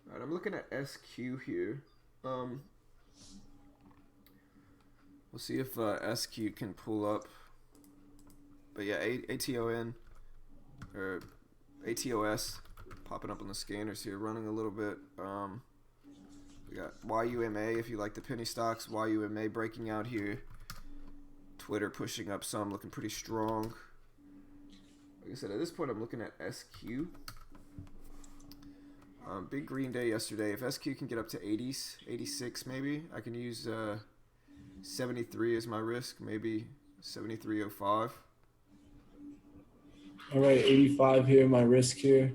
All right, I'm looking at SQ here. We'll see if SQ can pull up. But yeah, ATON or ATOS popping up on the scanners here, running a little bit. We got YUMA if you like the penny stocks. YUMA breaking out here. Twitter pushing up some, looking pretty strong. Like I said, at this point I'm looking at SQ. Big green day yesterday. If SQ can get up to 80s, 86 maybe, I can use 73 as my risk, maybe 73.05. All right, 85 here, my risk here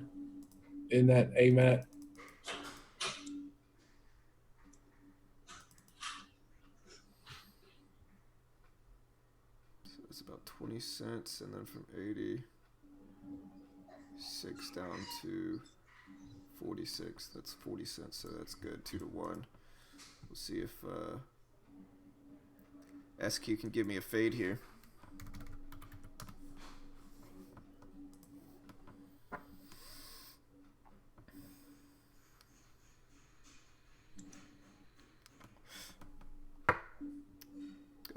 in that AMAT. So it's about 20 cents, and then from 86 down to 46. That's 40 cents, so that's good. 2 to 1. We'll see if SQ can give me a fade here.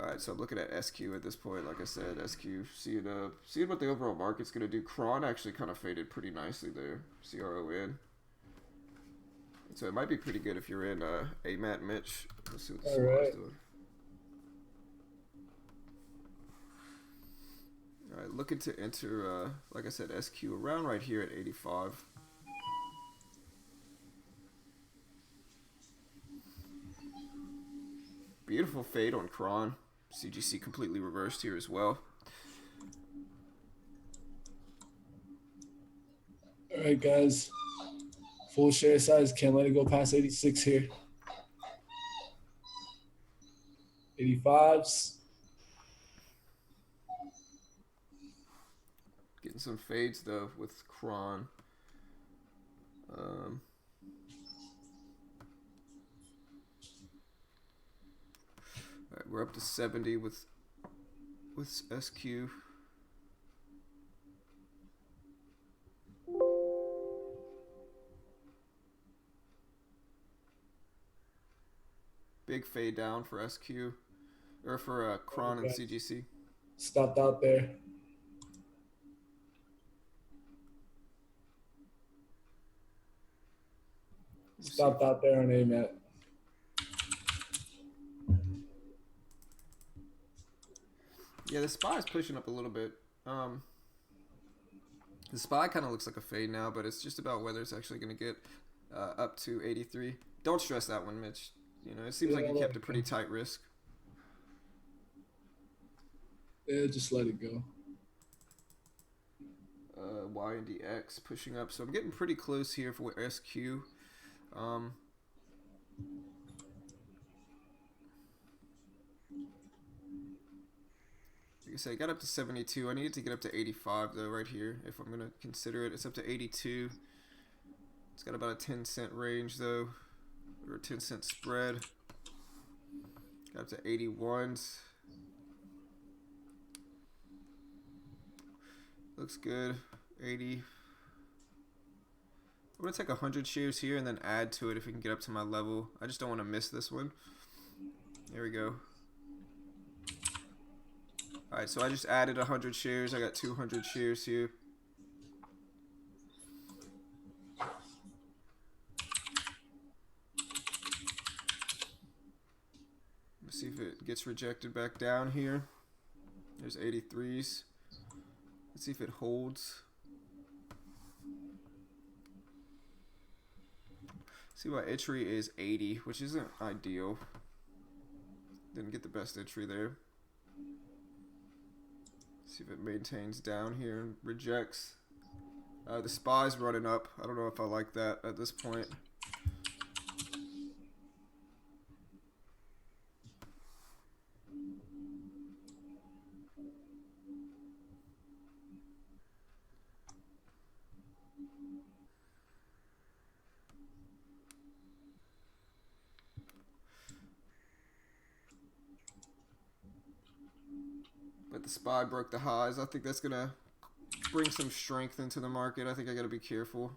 Alright, so I'm looking at SQ at this point. Like I said, SQ, seeing what the overall market's going to do. Cron actually kind of faded pretty nicely there. CRON. So it might be pretty good if you're in AMAT Mitch. Let's see what the SPY is doing. Alright, looking to enter, like I said, SQ around right here at 85. Beautiful fade on Cron. CGC completely reversed here as well. All right, guys. Full share size. Can't let it go past 86 here. 85s. Getting some fades though with Cron. All right, we're up to 70 with SQ. Big fade down for SQ, or for Cron and CGC. Stopped out there. Stopped out there on AMAT. Yeah, the SPY is pushing up a little bit. The SPY kind of looks like a fade now, but it's just about whether it's actually going to get up to 83. Don't stress that one, Mitch. You know, it seems like you kept a pretty tight risk. Yeah, just let it go. Y and DX pushing up, so I'm getting pretty close here for SQ. Like I said, I got up to 72. I needed to get up to 85 though right here if I'm gonna consider it. It's up to 82. It's got about a 10-cent range though, or a 10-cent spread. Got up to 81s. Looks good. 80. I'm gonna take 100 shares here and then add to it if we can get up to my level. I just don't want to miss this one. There we go. Alright, so I just added 100 shares. I got 200 shares here. Let's see if it gets rejected back down here. There's 83s. Let's see if it holds. See, my entry is 80, which isn't ideal. Didn't get the best entry there. See if it maintains down here and rejects. The SPY's running up. I don't know if I like that at this point. But the SPY broke the highs. I think that's going to bring some strength into the market. I think I got to be careful.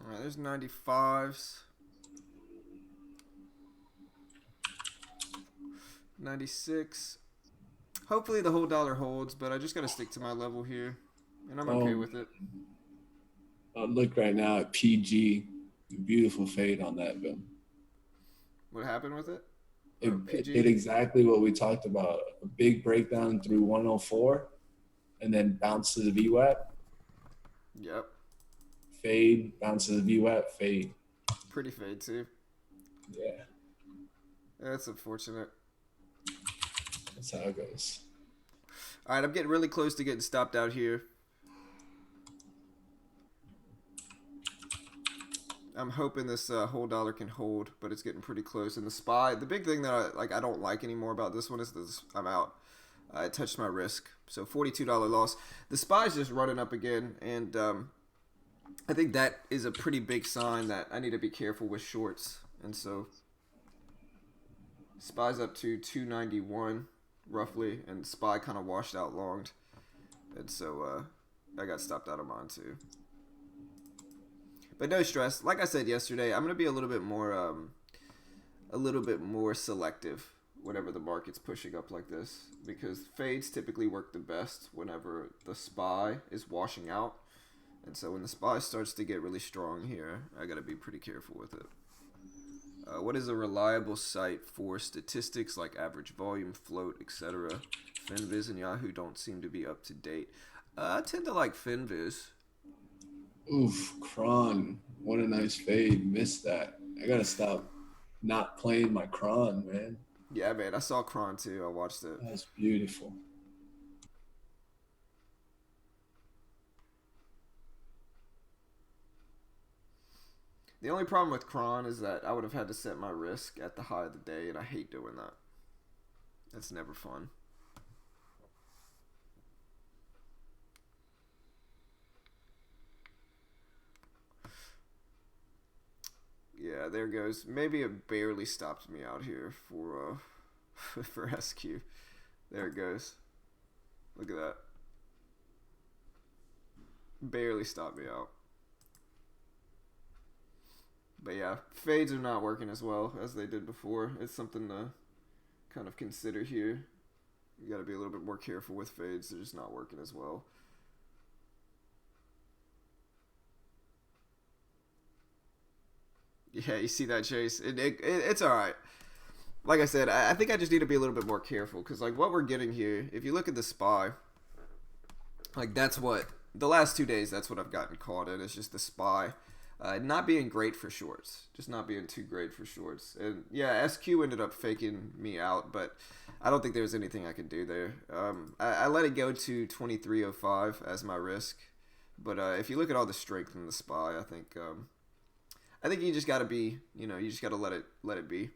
All right, there's 95s. 96. Hopefully the whole dollar holds, but I just got to stick to my level here. And I'm okay with it. Look right now at PG. Beautiful fade on that, Bill. What happened with it? It did exactly what we talked about. A big breakdown through 104 and then bounce to the VWAP. Yep. Fade, bounce to the VWAP, fade. Pretty fade too. Yeah. That's unfortunate. That's how it goes. All right, I'm getting really close to getting stopped out here. I'm hoping this whole dollar can hold, but it's getting pretty close. And the SPY, the big thing that I don't like anymore about this one is this, I'm out. It touched my risk, so $42 loss. The SPY is just running up again, and I think that is a pretty big sign that I need to be careful with shorts. And so SPY's up to 291 roughly, and SPY kind of washed out longed, and so I got stopped out of mine too. But no stress. Like I said yesterday, I'm gonna be a little bit more selective whenever the market's pushing up like this, because fades typically work the best whenever the SPY is washing out, and so when the SPY starts to get really strong here, I gotta be pretty careful with it. What is a reliable site for statistics like average volume, float, etc.? Finviz and Yahoo don't seem to be up to date. I tend to like Finviz. Oof, Cron. What a nice fade. Missed that. I gotta stop not playing my Cron, man. Yeah, man. I saw Cron too. I watched it. That's beautiful. The only problem with Cron is that I would have had to set my risk at the high of the day, and I hate doing that. That's never fun. Yeah, there goes. Maybe it barely stopped me out here for for SQ. There it goes. Look at that. Barely stopped me out. But yeah, fades are not working as well as they did before. It's something to kind of consider here. You got to be a little bit more careful with fades. They're just not working as well. Yeah, you see that, Chase? It's all right. Like I said, I think I just need to be a little bit more careful, because like what we're getting here, if you look at the SPY, like that's what the last 2 days, that's what I've gotten caught in. It's just the SPY not being great for shorts, just not being too great for shorts. And yeah, SQ ended up faking me out, but I don't think there was anything I could do there. I let it go to 23.05 as my risk, but if you look at all the strength in the SPY, I think you just got to be, you just got to let it be.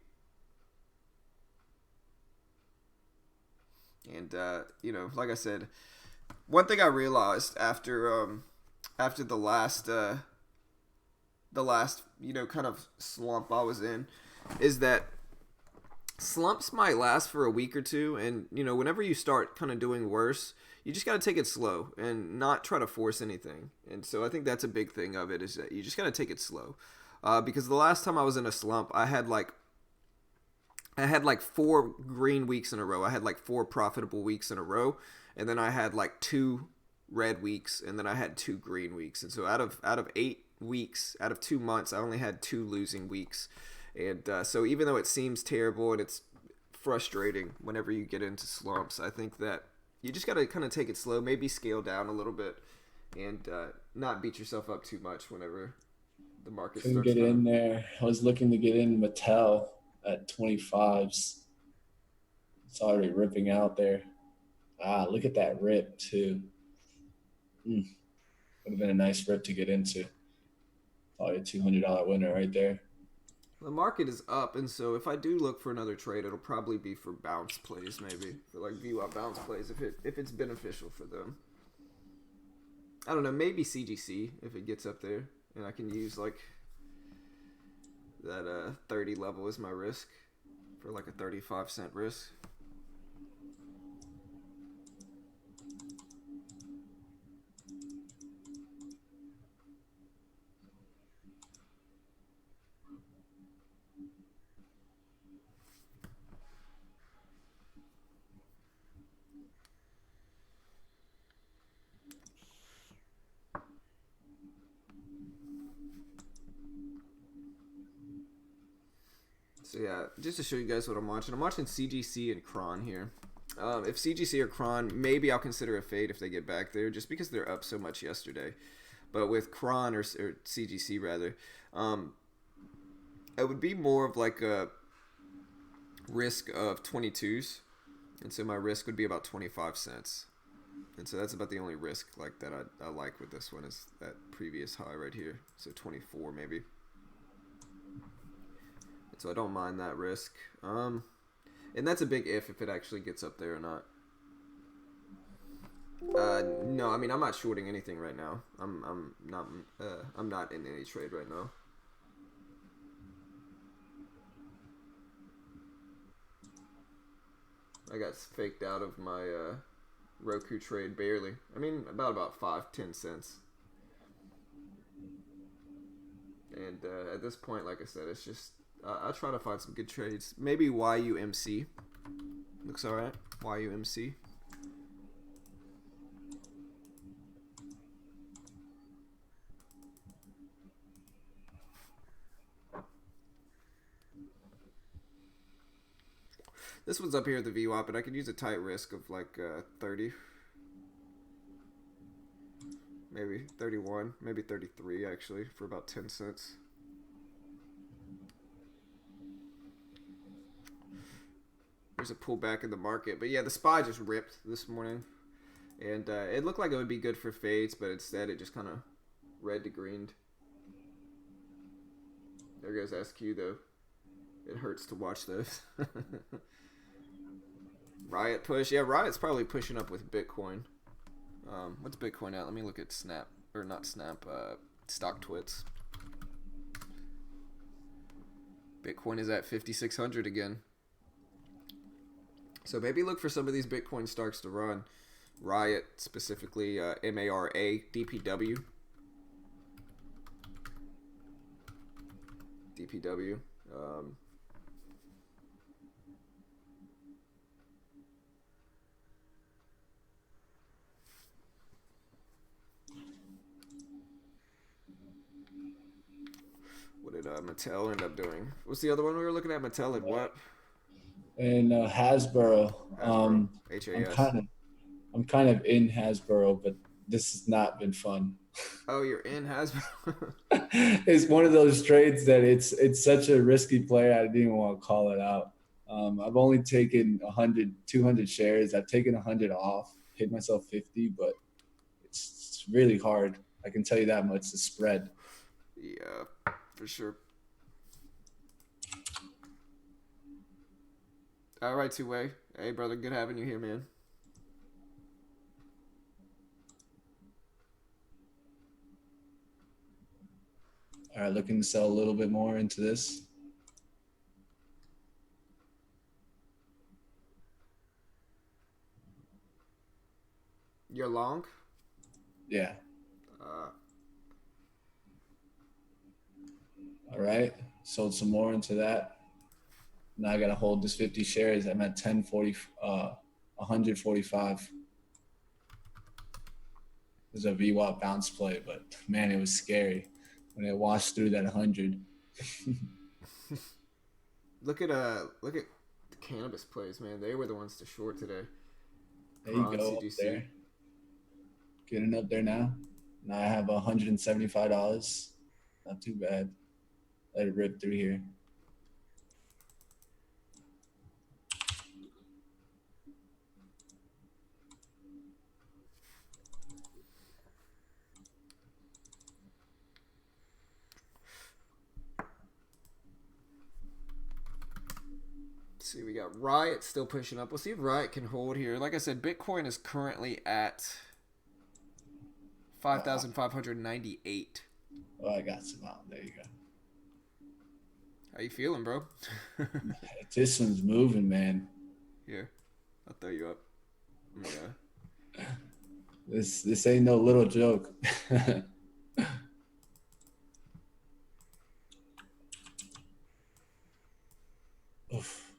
And like I said, one thing I realized after the last kind of slump I was in is that slumps might last for a week or two, and whenever you start kind of doing worse, you just got to take it slow and not try to force anything. And so I think that's a big thing of it, is that you just got to take it slow. Because the last time I was in a slump, I had like I had like 4 green weeks in a row. I had like 4 profitable weeks in a row, and then I had like 2 red weeks, and then I had 2 green weeks. And so out of 8 weeks, out of 2 months, I only had 2 losing weeks. And so even though it seems terrible and it's frustrating whenever you get into slumps, I think that you just got to kind of take it slow, maybe scale down a little bit, and not beat yourself up too much whenever the market Couldn't starts get kind of. in there. I was looking to get in Mattel at 25s. It's already ripping out there. Ah, look at that rip too. Mm, would have been a nice rip to get into. Probably a $200 winner right there. The market is up, and so if I do look for another trade, it'll probably be for bounce plays, maybe for like VWAP bounce plays if it's beneficial for them. I don't know, maybe CGC if it gets up there, and I can use like that 30 level as my risk for like a 35 cent risk. So yeah, just to show you guys what I'm watching CGC and Kron here. If CGC or Kron, maybe I'll consider a fade if they get back there, just because they're up so much yesterday. But with Kron or CGC rather, um, it would be more of like a risk of 22s, and so my risk would be about 25 cents. And so that's about the only risk like that I like with this one is that previous high right here. So 24 maybe. And so I don't mind that risk. And that's a big if it actually gets up there or not. No, I mean I'm not shorting anything right now. I'm not in any trade right now. I got faked out of my Roku trade barely. I mean about 5-10 cents. And at this point, like I said, it's just I'll try to find some good trades. Maybe YUMC looks all right. YUMC. This one's up here at the VWAP, but I could use a tight risk of like 30, maybe 31, maybe 33 actually for about 10 cents. There's a pullback in the market, but yeah, the SPY just ripped this morning, and it looked like it would be good for fades, but instead it just kind of red to greened. There goes SQ though. It hurts to watch those. Riot push. Yeah, Riot's probably pushing up with Bitcoin. What's Bitcoin at? Let me look at Snap. Or not Snap. Stock Twits. Bitcoin is at 5,600 again. So maybe look for some of these Bitcoin stocks to run. Riot, specifically MARA, DPW. DPW. What did Mattel end up doing? What's the other one we were looking at? Mattel and what? And Hasbro. Hasbro. I'm HAS. kind of in Hasbro, but this has not been fun. Oh, you're in Hasbro? It's one of those trades that it's such a risky play. I didn't even want to call it out. I've only taken 100, 200 shares. I've taken 100 off, paid myself 50, but it's really hard. I can tell you that much. The spread. Yeah, for sure. All right, two-way. Hey, brother, good having you here, man. All right, looking to sell a little bit more into this. You're long? Yeah. Uh, All right. Sold some more into that. Now I gotta hold this 50 shares. I'm at 1040, 145. There's a VWAP bounce play, but man, it was scary when it washed through that 100. Look at the cannabis plays, man. They were the ones to short today. There you Cron, go up CGC. there, getting up there now. Now I have $175. Not too bad. Let it rip through here. Let's see, we got Riot still pushing up. We'll see if Riot can hold here. Like I said, Bitcoin is currently at Uh, 5,598. oh, I got some out. There you go. How you feeling, bro? This one's moving, man. Here, I'll throw you up. Yeah. This ain't no little joke. Oof.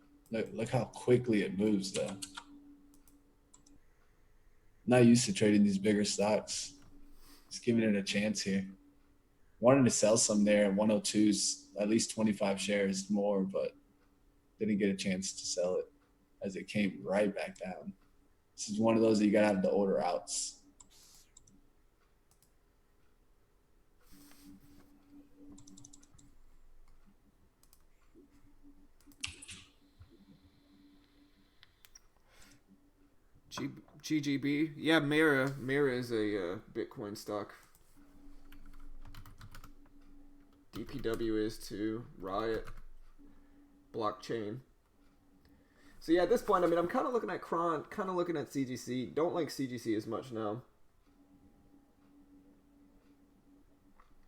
Look how quickly it moves, though. Not used to trading these bigger stocks. Just giving it a chance here. Wanted to sell some there at 102's, at least 25 shares more, but didn't get a chance to sell it as it came right back down. This is one of those that you gotta have the order outs. GGB. Yeah, Mira. Mira is a Bitcoin stock. DPW is too. Riot. Blockchain. So yeah, at this point, I mean, I'm kind of looking at Cron, kind of looking at CGC. Don't like CGC as much now.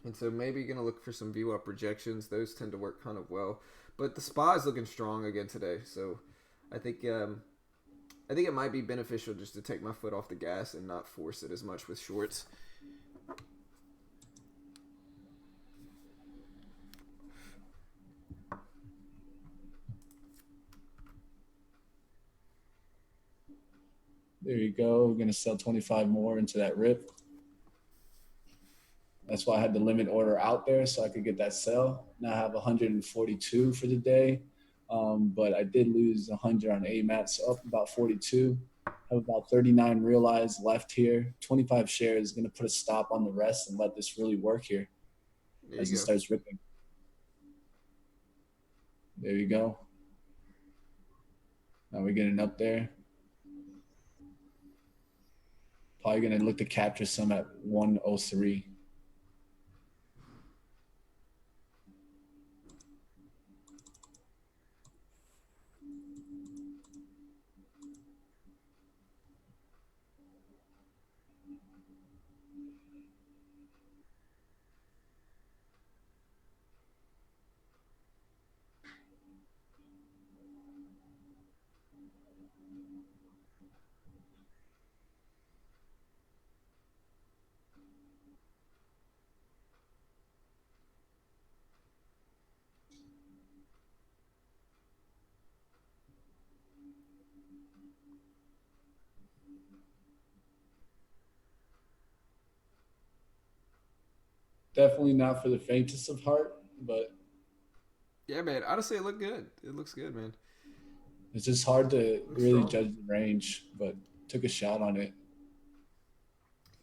And so maybe you're going to look for some VWAP rejections. Those tend to work kind of well. But the SPY is looking strong again today. So I think it might be beneficial just to take my foot off the gas and not force it as much with shorts. There you go. We're gonna sell 25 more into that rip. That's why I had the limit order out there so I could get that sell. Now I have 142 for the day, but I did lose 100 on AMAT, so up about 42. Have about 39 realized left here. 25 shares. Going to put a stop on the rest and let this really work here There as you it go. starts ripping. There you go. Now we're getting up there. Probably going to look to capture some at 103. Definitely not for the faintest of heart, but Yeah, man. Honestly, it looked good. It looks good, man. it's just hard to Looks really strong. judge the range, but took a shot on it.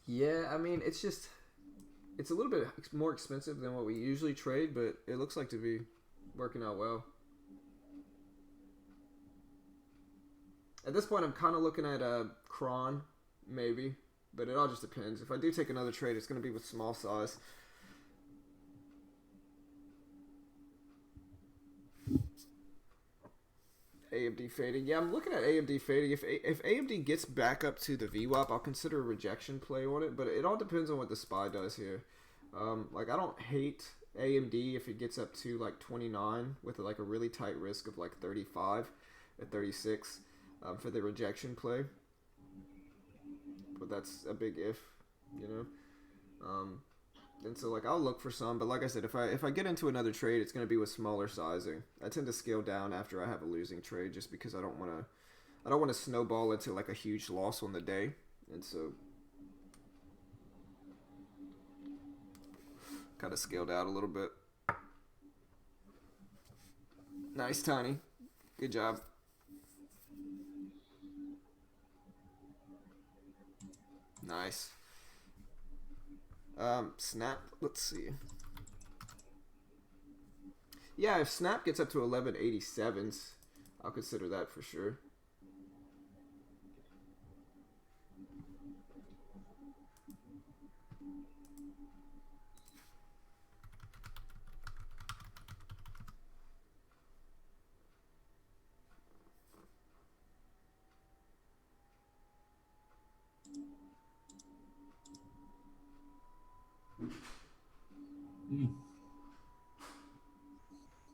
Yeah, I mean, it's a little bit more expensive than what we usually trade, but it looks like to be working out well. At this point, I'm kind of looking at Cron, maybe, but it all just depends. If I do take another trade, it's going to be with small size. AMD fading. Yeah, I'm looking at AMD fading. If AMD gets back up to the VWAP, I'll consider a rejection play on it, but it all depends on what the SPY does here. Like, I don't hate AMD if it gets up to like 29 with like a really tight risk of like 35 at 36 for the rejection play, but that's a big if, you know. Um, And so like I'll look for some, but like I said, if I get into another trade, it's going to be with smaller sizing. I tend to scale down after I have a losing trade, just because I don't want to snowball into like a huge loss on the day, and so kind of scaled out a little bit. Nice, Tiny. Good job. Nice. Snap. Let's see. Yeah, if Snap gets up to 1187s, I'll consider that for sure.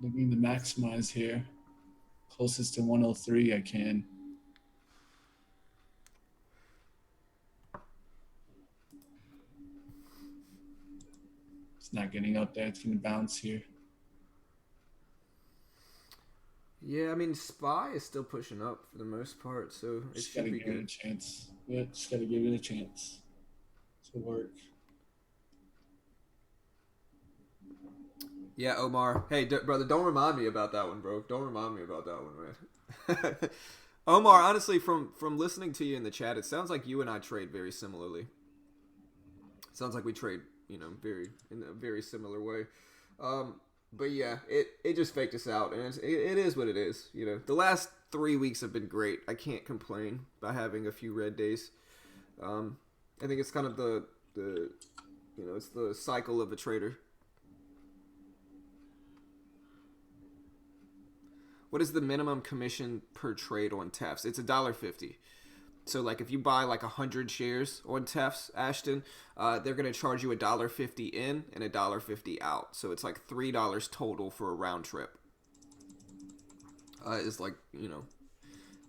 Looking to maximize here. Closest to 103 I can. It's not getting up there. It's going to bounce here. Yeah, I mean, SPY is still pushing up for the most part, so it Just should gotta be give it a good. chance. Yeah, just gotta give it a chance to work. Yeah, Omar. Hey, brother, don't remind me about that one, bro. Don't remind me about that one, man. Omar, honestly, from listening to you in the chat, it sounds like you and I trade very similarly. It sounds like we trade, very in a very similar way. But yeah, it just faked us out, and it is what it is. The last 3 weeks have been great. I can't complain by having a few red days. I think it's kind of the it's the cycle of a trader. What is the minimum commission per trade on TEFs? It's $1.50. So like if you buy like 100 shares on TEFs, Ashton, they're gonna charge you $1.50 in and $1.50 out. So it's like $3 total for a round trip. Is like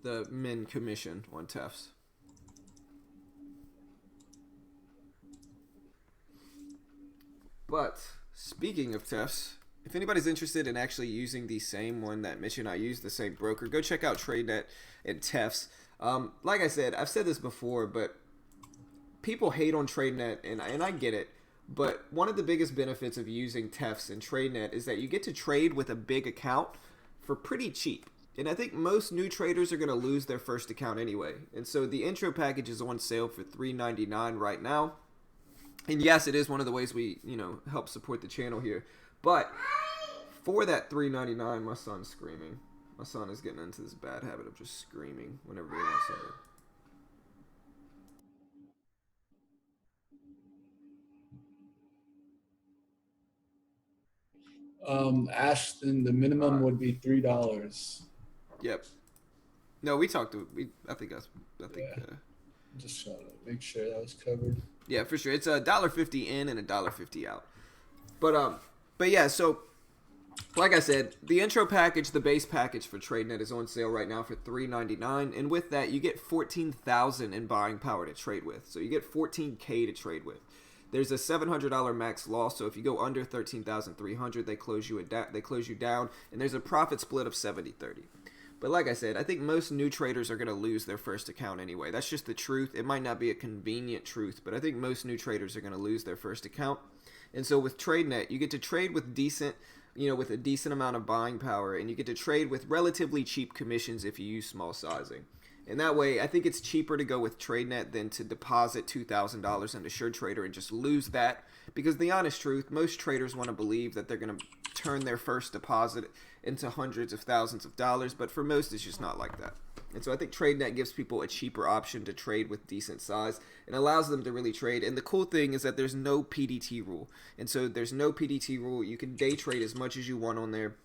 the min commission on TEFs. But speaking of TEFs, if anybody's interested in actually using the same one that Mitch and I use, the same broker, go check out TradeNet and TEFs. Like I said, I've said this before, but people hate on TradeNet, and I get it. But one of the biggest benefits of using TEFs and TradeNet is that you get to trade with a big account for pretty cheap. And I think most new traders are going to lose their first account anyway. And so the intro package is on sale for $3.99 right now. And yes, it is one of the ways we, help support the channel here. But for that $3.99, my son's screaming. My son is getting into this bad habit of just screaming whenever he wants something. Ashton, the minimum would be $3. Yep. No, we talked to. I think. Yeah. Just trying to make sure that was covered. Yeah, for sure. It's $1.50 in and $1.50 out. But yeah. So, like I said, the intro package, the base package for TradeNet is on sale right now for $3.99, and with that, you get 14,000 in buying power to trade with. So you get 14K to trade with. There's a $700 max loss, so if you go under 13,300, they close you down, and there's a profit split of 70-30. But like I said, I think most new traders are going to lose their first account anyway. That's just the truth. It might not be a convenient truth, but I think most new traders are going to lose their first account. And so with TradeNet, you get to trade with with a decent amount of buying power, and you get to trade with relatively cheap commissions if you use small sizing. And that way, I think it's cheaper to go with TradeNet than to deposit $2,000 into SureTrader and just lose that. Because the honest truth, most traders want to believe that they're going to turn their first deposit into hundreds of thousands of dollars, but for most, it's just not like that. And so I think TradeNet gives people a cheaper option to trade with decent size and allows them to really trade. And the cool thing is that there's no PDT rule. And so there's no PDT rule. You can day trade as much as you want on there.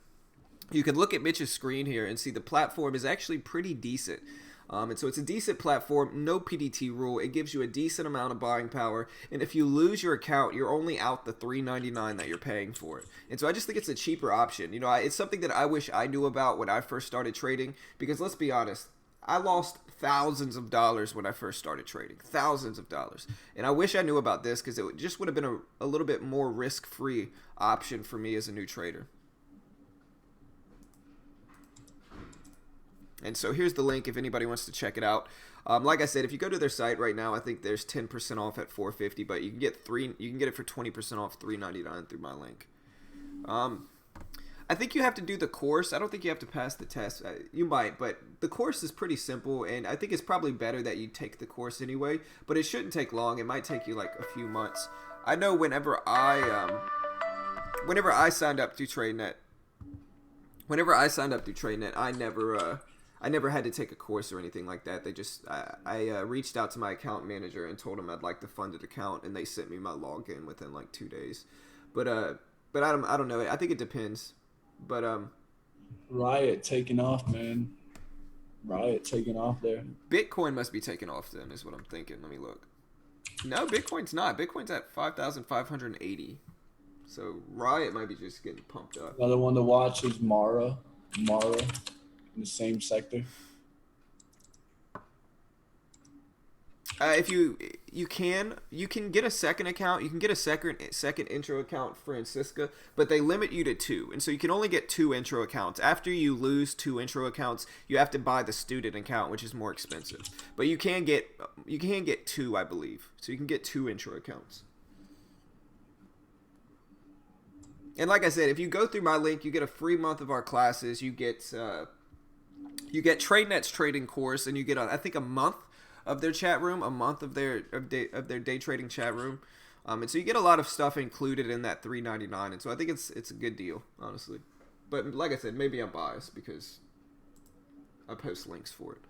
You can look at Mitch's screen here and see the platform is actually pretty decent. And so it's a decent platform, no PDT rule. It gives you a decent amount of buying power. And if you lose your account, you're only out the $3.99 that you're paying for it. And so I just think it's a cheaper option. It's something that I wish I knew about when I first started trading. Because let's be honest, I lost thousands of dollars when I first started trading. Thousands of dollars. And I wish I knew about this because it just would have been a little bit more risk-free option for me as a new trader. And so here's the link if anybody wants to check it out. Like I said, if you go to their site right now, I think there's 10% off at $4.50, but you can get it for 20% off $3.99 through my link. I think you have to do the course. I don't think you have to pass the test. You might, but the course is pretty simple, and I think it's probably better that you take the course anyway. But it shouldn't take long. It might take you like a few months. I know whenever I signed up to TradeNet, I never had to take a course or anything like that. They just I reached out to my account manager and told him I'd like the funded account, and they sent me my login within like 2 days. But I don't know. I think it depends. But Riot taking off, man. Riot taking off there. Bitcoin must be taking off then, is what I'm thinking. Let me look. No, Bitcoin's not. Bitcoin's at 5,580. So Riot might be just getting pumped up. Another one to watch is Mara. Mara in the same sector. If you can get a second account, you can get a second intro account for Francisca, but they limit you to 2, and so you can only get 2 intro accounts. After you lose 2 intro accounts, you have to buy the student account, which is more expensive. But you can get 2, I believe, so you can get 2 intro accounts. And like I said, if you go through my link, you get a free month of our classes. You get TradeNet's trading course, and you get I think a month of their chat room, a month of their day trading chat room, and so you get a lot of stuff included in that $3.99, and so I think it's a good deal, honestly. But like I said, maybe I'm biased because I post links for it.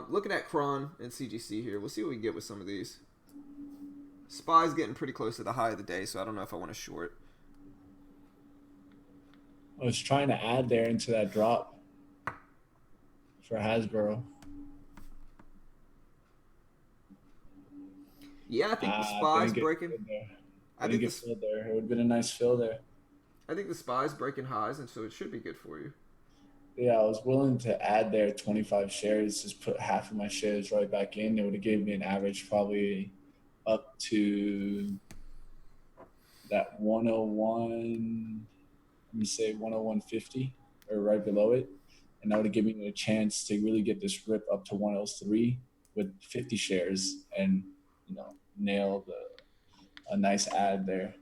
Looking at Cron and CGC here, we'll see what we get with some of these. SPY's getting pretty close to the high of the day, so I don't know if I want to short. I was trying to add there into that drop for Hasbro. Yeah, I think the SPY's breaking. I think it filled there. It would have been a nice fill there. I think the SPY's breaking highs, and so it should be good for you. Yeah, I was willing to add there 25 shares, just put half of my shares right back in. It would have gave me an average probably up to that 101, let me say 101.50 or right below it. And that would have given me a chance to really get this rip up to 103 with 50 shares and, nail a nice ad there.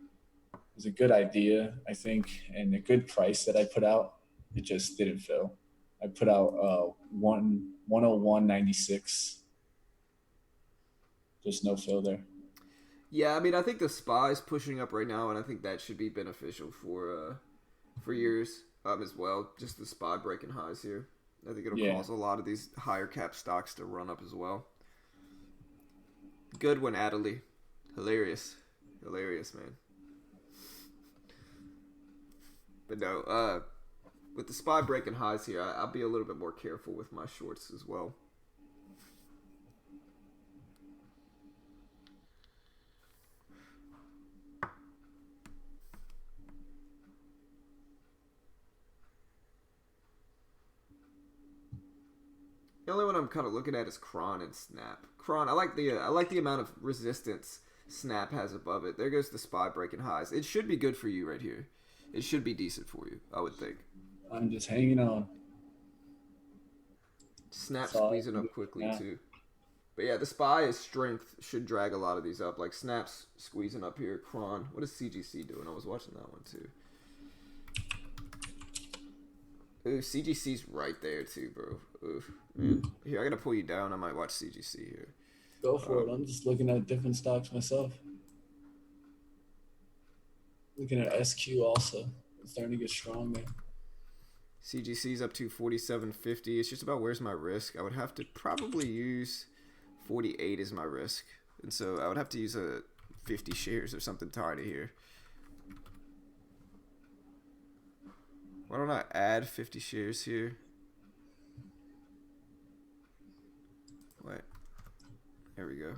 It was a good idea, I think, and a good price that I put out. It just didn't fill. I put out 101.96. Just no fill there. Yeah, I mean, I think the SPY is pushing up right now, and I think that should be beneficial for yours as well. Just the SPY breaking highs here. I think it'll cause a lot of these higher cap stocks to run up as well. Good one, Adelie. Hilarious, man. But no, with the SPY breaking highs here, I'll be a little bit more careful with my shorts as well. The only one I'm kind of looking at is Cron and Snap. Cron, I like the amount of resistance Snap has above it. There goes the SPY breaking highs. It should be good for you right here. It should be decent for you, I would think. I'm just hanging on. Snap squeezing up quickly too. But yeah, the SPY's strength should drag a lot of these up. Like Snap's squeezing up here. Cron, what is CGC doing? I was watching that one too. Ooh, CGC's right there too, bro. Ooh, man. Here, I gotta pull you down. I might watch CGC here. Go for it. I'm just looking at different stocks myself. Looking at SQ also. It's starting to get strong there. CGC's up to 47.50. It's just about where's my risk. I would have to probably use 48 as my risk. And so I would have to use 50 shares or something tiny here. Why don't I add 50 shares here? Wait. There we go.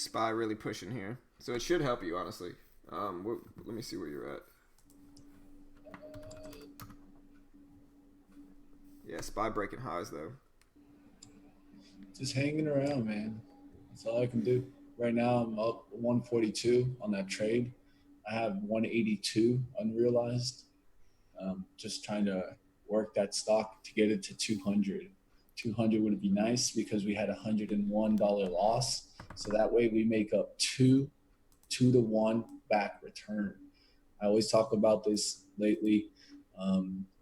SPY really pushing here, so it should help you honestly. Let me see where you're at. Yeah, SPY breaking highs though. Just hanging around, man. That's all I can do. Right now, I'm up 142 on that trade. I have 182 unrealized. Just trying to work that stock to get it to 200. 200 would be nice because we had $101 loss. So that way we make up two to one back return. I always talk about this lately.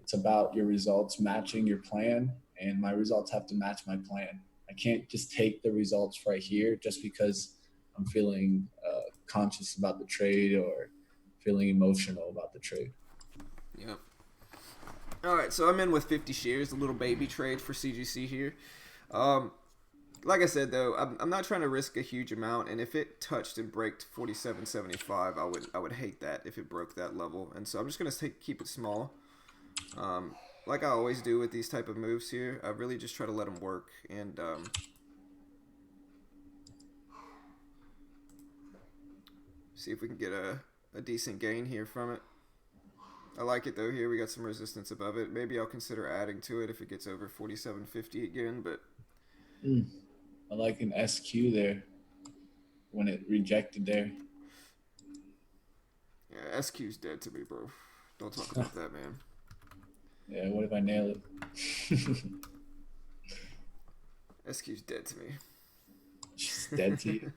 It's about your results matching your plan, and my results have to match my plan. I can't just take the results right here just because I'm feeling conscious about the trade or feeling emotional about the trade. Yep. All right, so I'm in with 50 shares, a little baby trade for CGC here. Um, like I said though, I'm not trying to risk a huge amount, and if it touched and braked 47.75, I would hate that if it broke that level, and so I'm just gonna keep it small. Um, like I always do with these type of moves here, I really just try to let them work and see if we can get a decent gain here from it. I like it though. Here we got some resistance above it. Maybe I'll consider adding to it if it gets over 47.50 again. But I like an SQ there when it rejected there. yeah, SQ's dead to me, bro. Don't talk about that, man. Yeah, what if I nail it? SQ's dead to me. She's dead to you.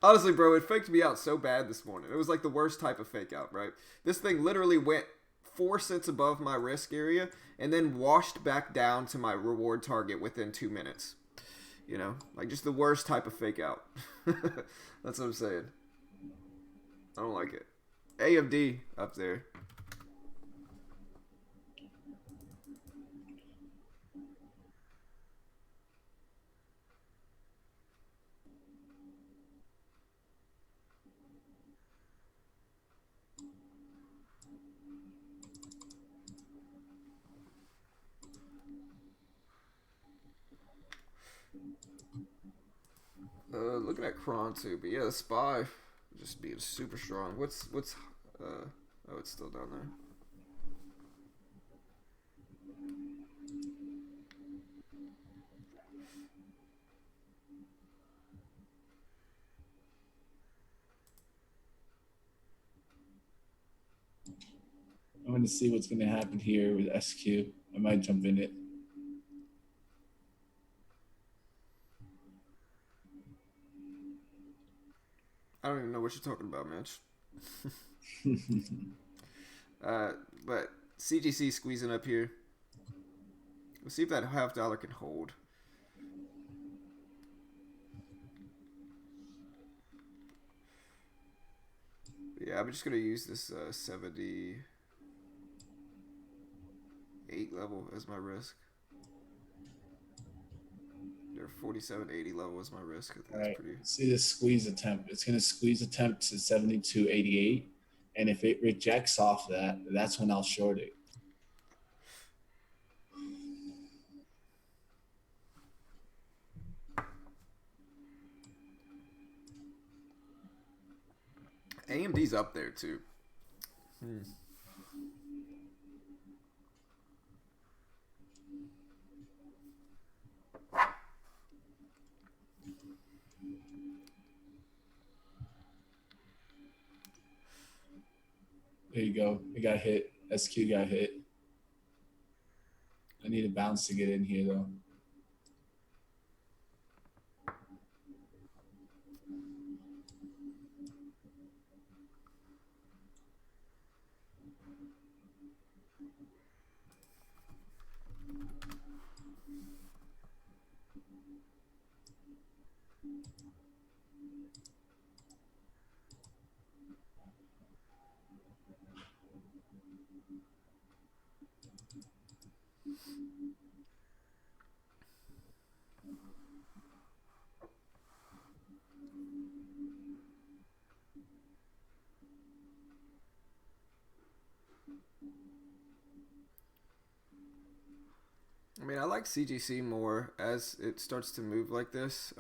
Honestly, bro, it faked me out so bad this morning. It was like the worst type of fake out, right? This thing literally went 4 cents above my risk area and then washed back down to my reward target within 2 minutes. You know, like just the worst type of fake out. That's what I'm saying. I don't like it. AMD up there. Looking at Kron too, but yeah, the SPY just being super strong. What's oh, it's still down there. I'm going to see what's going to happen here with SQ. I might jump in it. I don't even know what you're talking about, Mitch. But CGC squeezing up here. Let's see if that $0.5 can hold. Yeah, I'm just gonna use this 78 level as my risk. Their 47.80 level is my risk. I think All that's right. pretty. See this squeeze attempt. It's going to squeeze attempt to 72.88. And if it rejects off that, that's when I'll short it. AMD's up there too. There you go. It got hit. SQ got hit. I need a bounce to get in here, though. I mean, I like CGC more as it starts to move like this.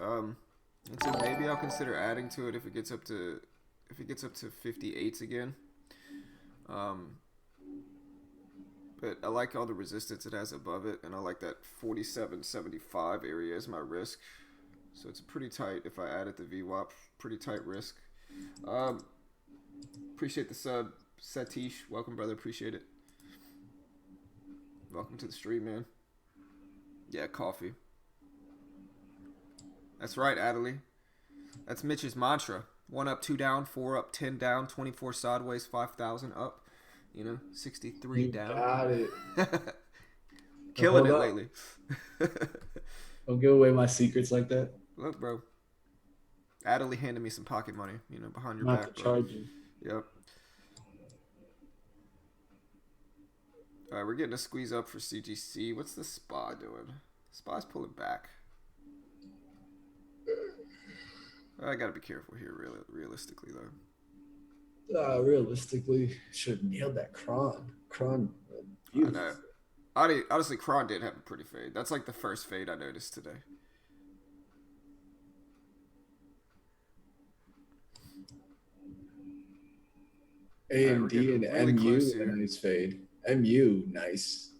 And so maybe I'll consider adding to it if it gets up to 58s again. Um, but I like all the resistance it has above it, and I like that 47.75 area as my risk. So it's pretty tight if I added the VWAP. Pretty tight risk. Um, Appreciate the sub, Satish. Welcome, brother. Appreciate it. Welcome to the stream, man. Yeah, coffee. That's right, Adelie. That's Mitch's mantra. 1 up, 2 down, 4 up, 10 down, 24 sideways, 5,000 up. 63 You down. got it. Killing Hold it up. lately. Don't give away my secrets like that. Look, bro. Adelie handed me some pocket money, behind your I'm back, to bro. charge you. Yep. All right, we're getting a squeeze up for CGC. What's the SPA doing? SPA's pulling back. I gotta be careful here, realistically, though. Realistically, should have nailed that Kron. Kron, I beautiful. know. Honestly, Kron did have a pretty fade. That's like the first fade I noticed today. AMD and really MU, close a here. nice fade. MU, nice.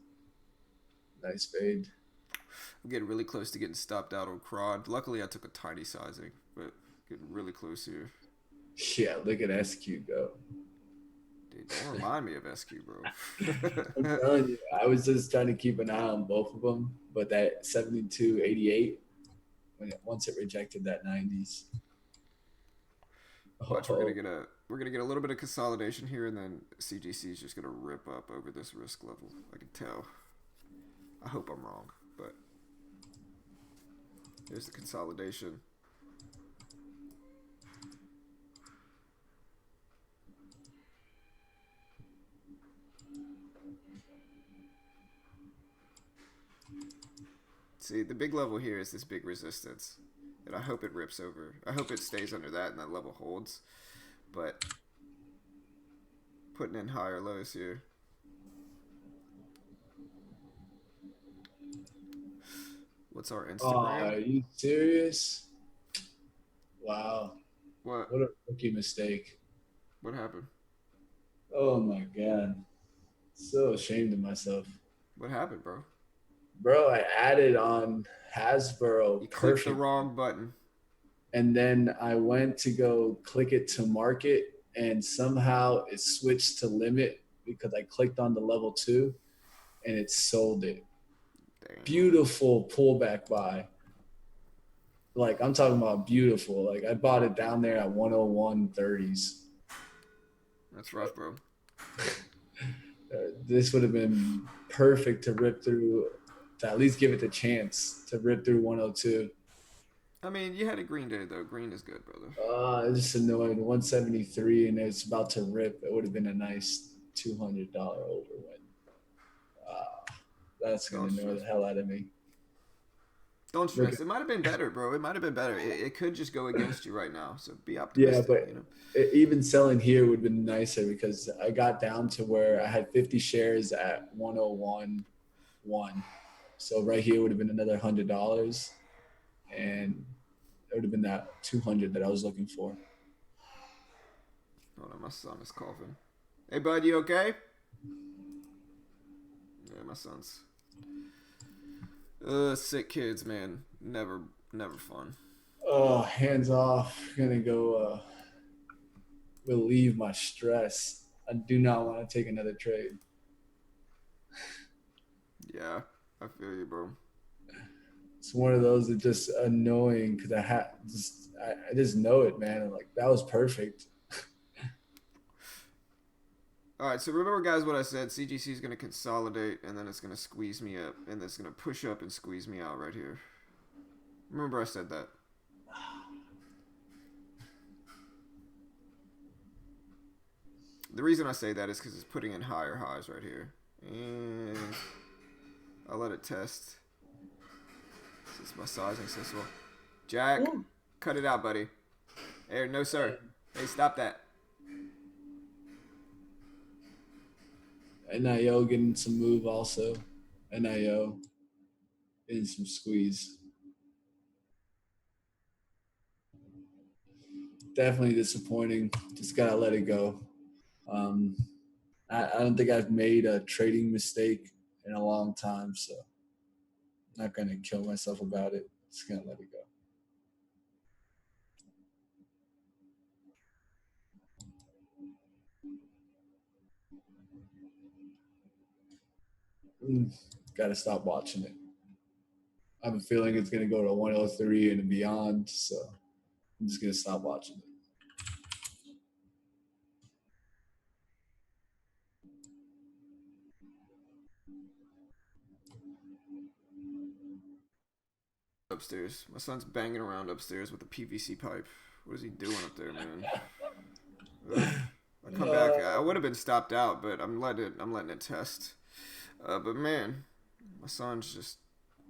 Nice fade. I'm getting really close to getting stopped out on Kron. Luckily, I took a tiny sizing, but getting really close here. Yeah, look at SQ go. Dude, don't remind me of SQ, bro. I'm telling you, I was just trying to keep an eye on both of them, but that 72.88, once it rejected that 90s. Watch, we're gonna get a little bit of consolidation here, and then CGC is just gonna rip up over this risk level. I can tell. I hope I'm wrong, but here's the consolidation. See, the big level here is this big resistance, and I hope it rips over. I hope it stays under that and that level holds, but putting in higher lows here. What's our Instagram? Are you serious? Wow. What? What a rookie mistake. What happened? Oh my God. So ashamed of myself. What happened, bro? Bro, I added on Hasbro. You clicked the wrong button. And then I went to go click it to market, and somehow it switched to limit because I clicked on the level 2 and it sold it. Damn. Beautiful pullback buy. Like, I'm talking about beautiful. Like, I bought it down there at 101.30s. That's rough, bro. This would have been perfect to rip through, to at least give it the chance to rip through 102. I mean, you had a green day, though. Green is good, brother. It's just annoying. 173, and it's about to rip. It would have been a nice $200 overwin. That's going to annoy the hell out of me. Don't stress. It might have been better, bro. It might have been better. It could just go against you right now. So be optimistic. Yeah, but even selling here would have been nicer because I got down to where I had 50 shares at 101.1. So right here would have been another $100, and it would have been that 200 that I was looking for. Hold on, my son is coughing. Hey, bud, you okay? Yeah, my son's. Sick kids, man. Never fun. Oh, hands off. Gonna go relieve my stress. I do not want to take another trade. Yeah, I feel you, bro. It's one of those that just annoying because I just know it, man. I'm like, that was perfect. All right, so remember, guys, what I said. CGC is going to consolidate, and then it's going to squeeze me up, and then it's going to push up and squeeze me out right here. Remember I said that. The reason I say that is because it's putting in higher highs right here. And I'll let it test. This is my sizing system. Jack, cut it out, buddy. Hey, no, sir. Hey, stop that. NIO getting some move also. NIO getting some squeeze. definitely disappointing. Just gotta let it go. Um, I don't think I've made a trading mistake in a long time, so I'm not gonna kill myself about it. Just gonna let it go. Mm, gotta stop watching it. I have a feeling it's gonna go to 103 and beyond, so I'm just gonna stop watching it. Upstairs. My son's banging around upstairs with a PVC pipe. What is he doing up there, man? Ugh. I come back. I would have been stopped out, but I'm letting it test. But man, my son's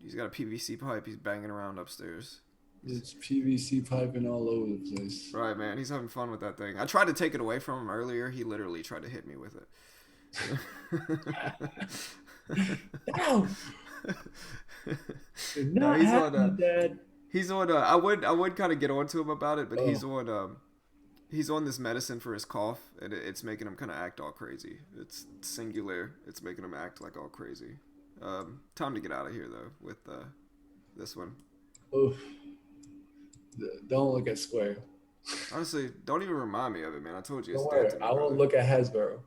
he's got a PVC pipe. He's banging around upstairs. It's PVC piping all over the place. Right, man. He's having fun with that thing. I tried to take it away from him earlier. He literally tried to hit me with it. No, No, he's on. Dad. He's on. I would kind of get on to him about it, but Oh. he's on this medicine for his cough, and it's making him kind of act all crazy. It's singular. It's making him act like all crazy. Time to get out of here though with this one. Oh, don't look at Square. Honestly, don't even remind me of it, man. I told you. Don't It's worry, dead to me, I won't brother. look at Hasbro.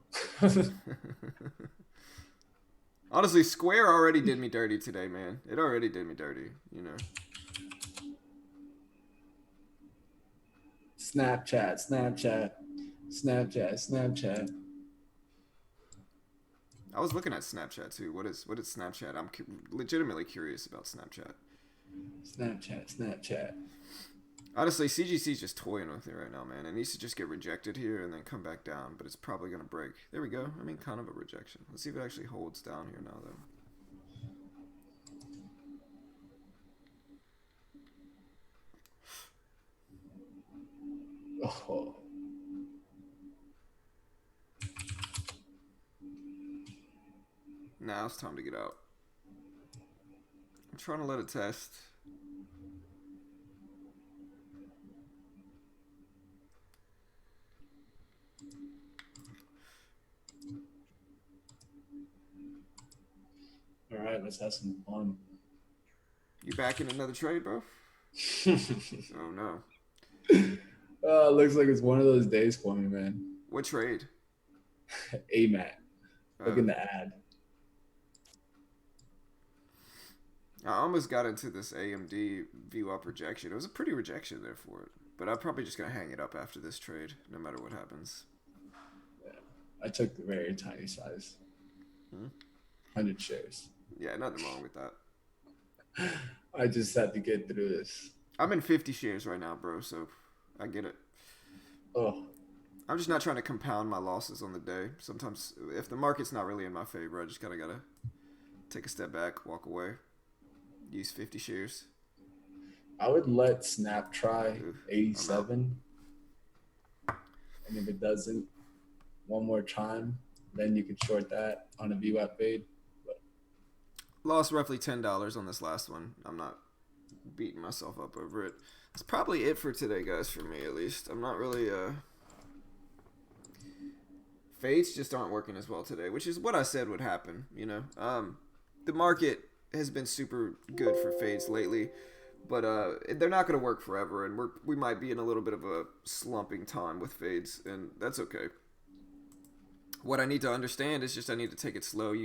Honestly, Square already did me dirty today, man. It already did me dirty, you know. Snapchat. I was looking at Snapchat too. What is Snapchat? I'm legitimately curious about Snapchat. Snapchat. Honestly, CGC's just toying with it right now, man. It needs to just get rejected here and then come back down, but it's probably gonna break. There we go. I mean, kind of a rejection. Let's see if it actually holds down here now, though. Oh, Now it's time to get out. I'm trying to let it test. all right, let's have some fun. You back in another trade, bro? Oh no. Looks like it's one of those days for me, man. What trade? AMAT. Look in the ad. I almost got into this AMD view up rejection. It was a pretty rejection there for it. But I'm probably just going to hang it up after this trade, no matter what happens. Yeah. I took the very tiny size. 100 shares. Yeah, nothing wrong with that. I just had to get through this. I'm in 50 shares right now, bro, so I get it. Oh, I'm just not trying to compound my losses on the day. Sometimes, if the market's not really in my favor, I just kind of got to take a step back, walk away, use 50 shares. I would let Snap try Ooh, 87. And if it doesn't, one more time, then you could short that on a VWAP fade. But Lost roughly $10 on this last one. I'm not beating myself up over it. That's probably it for today, guys, for me at least. I'm not really fades just aren't working as well today, which is what I said would happen, you know. The market has been super good for fades lately, but they're not going to work forever, and we might be in a little bit of a slumping time with fades, and that's okay. What I need to understand is just I need to take it slow.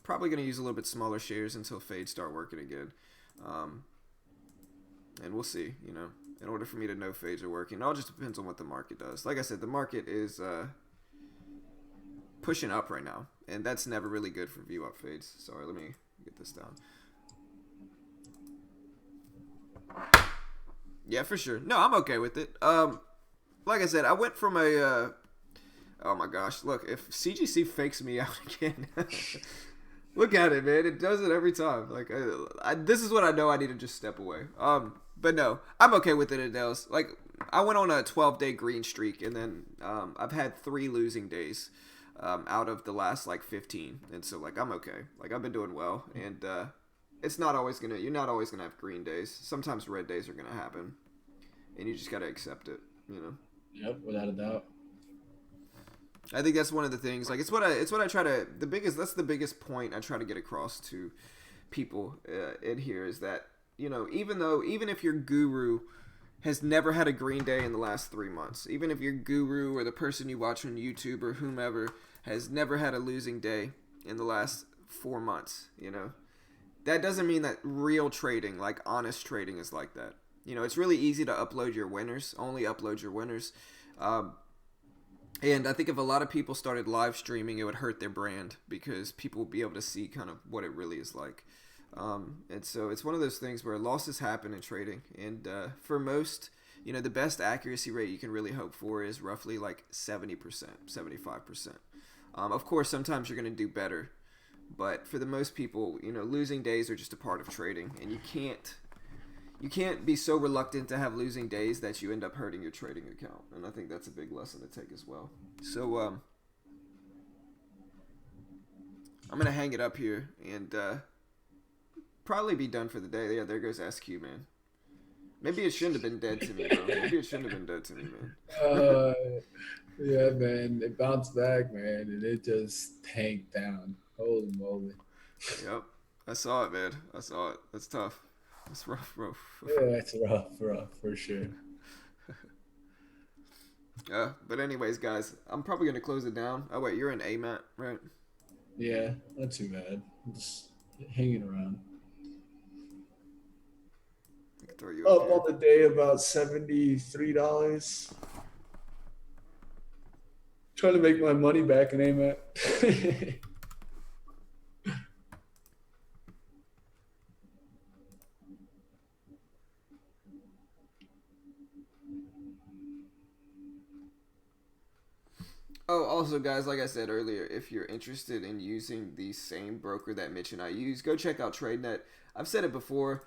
Probably going to use a little bit smaller shares until fades start working again. And we'll see, you know, in order for me to know fades are working. It all just depends on what the market does. Like I said, the market is pushing up right now, and that's never really good for view up fades. Sorry, let me get this down. Yeah, for sure. No, I'm okay with it. Like I said, I went from a oh my gosh, look, if CGC fakes me out again, look at it, man. It does it every time. Like, this is what I know I need to just step away. But no, I'm okay with it, Adele's. Like, I went on a 12-day green streak, and then I've had 3 losing days out of the last, like, 15. And so, like, I'm okay. Like, I've been doing well. And you're not always going to have green days. Sometimes red days are going to happen. And you just got to accept it, you know? Yep, without a doubt. I think that's one of the things. Like it's what I try to the biggest. That's the biggest point I try to get across to people in here is that even if your guru has never had a green day in the last 3 months, even if your guru or the person you watch on YouTube or whomever has never had a losing day in the last 4 months, that doesn't mean that real trading, like honest trading, is like that. It's really easy to upload your winners, only upload your winners. And I think if a lot of people started live streaming, it would hurt their brand because people would be able to see kind of what it really is like. And so it's one of those things where losses happen in trading. And for most, the best accuracy rate you can really hope for is roughly like 70%, 75%. Of course, sometimes you're going to do better. But for the most people, losing days are just a part of trading. And you can't be so reluctant to have losing days that you end up hurting your trading account. And I think that's a big lesson to take as well. So I'm going to hang it up here and probably be done for the day. Yeah, there goes SQ, man. Maybe it shouldn't have been dead to me, bro. Maybe it shouldn't have been dead to me, man. Yeah, man. It bounced back, man, and it just tanked down. Holy moly. Yep. I saw it, man. I saw it. That's tough. That's rough, bro. Yeah, it's rough, for sure. But anyways, guys, I'm probably going to close it down. Oh, wait, you're in AMAT, right? Yeah, not too bad. Just hanging around. Throw you Up on the day about $73. Trying to make my money back in AMAT. Oh, also, guys, like I said earlier, if you're interested in using the same broker that Mitch and I use, go check out TradeNet. I've said it before.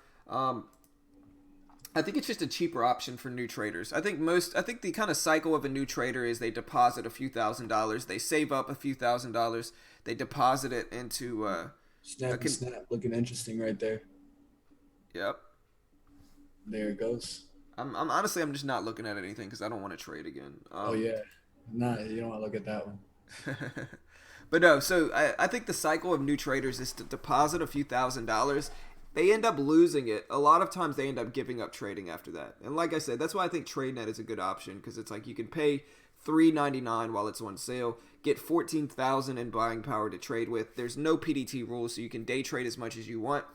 I think it's just a cheaper option for new traders. I think the kind of cycle of a new trader is they deposit a few $1,000s, they save up a few $1,000s, they deposit it into snap, looking interesting right there. Yep. There it goes. I'm honestly I'm just not looking at anything because I don't want to trade again. Oh yeah, nah, you don't want to look at that one. But no, so I think the cycle of new traders is to deposit a few $1,000s. They end up losing it. A lot of times they end up giving up trading after that. And like I said, that's why I think TradeNet is a good option because it's like you can pay $3.99 while it's on sale, get $14,000 in buying power to trade with. There's no PDT rules, so you can day trade as much as you want.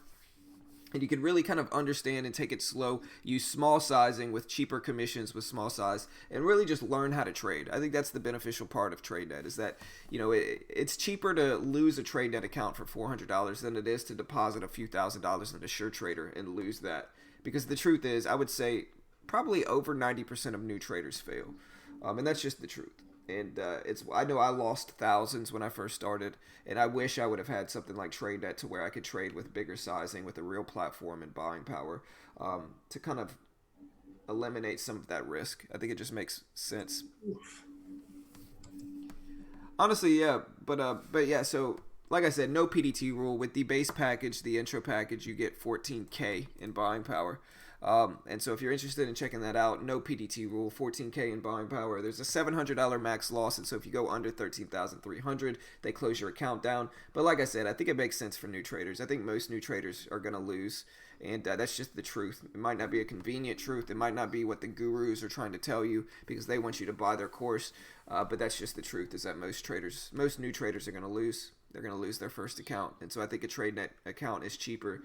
And you can really kind of understand and take it slow, use small sizing with cheaper commissions with small size, and really just learn how to trade. I think that's the beneficial part of TradeNet is that, it's cheaper to lose a TradeNet account for $400 than it is to deposit a few $1,000s in a SureTrader and lose that. Because the truth is, I would say probably over 90% of new traders fail. And that's just the truth. And I know I lost thousands when I first started, and I wish I would have had something like TradeNet to where I could trade with bigger sizing, with a real platform and buying power, to kind of eliminate some of that risk. I think it just makes sense. Honestly, yeah, but yeah. So like I said, no PDT rule with the base package, the intro package. You get 14K in buying power. And so if you're interested in checking that out, no PDT rule, 14K in buying power. There's a $700 max loss, and so if you go under 13,300, they close your account down. But like I said, I think it makes sense for new traders. I think most new traders are going to lose, and that's just the truth. It might not be a convenient truth. It might not be what the gurus are trying to tell you because they want you to buy their course, but that's just the truth, is that most new traders are going to lose. They're going to lose their first account, and so I think a TradeNet account is cheaper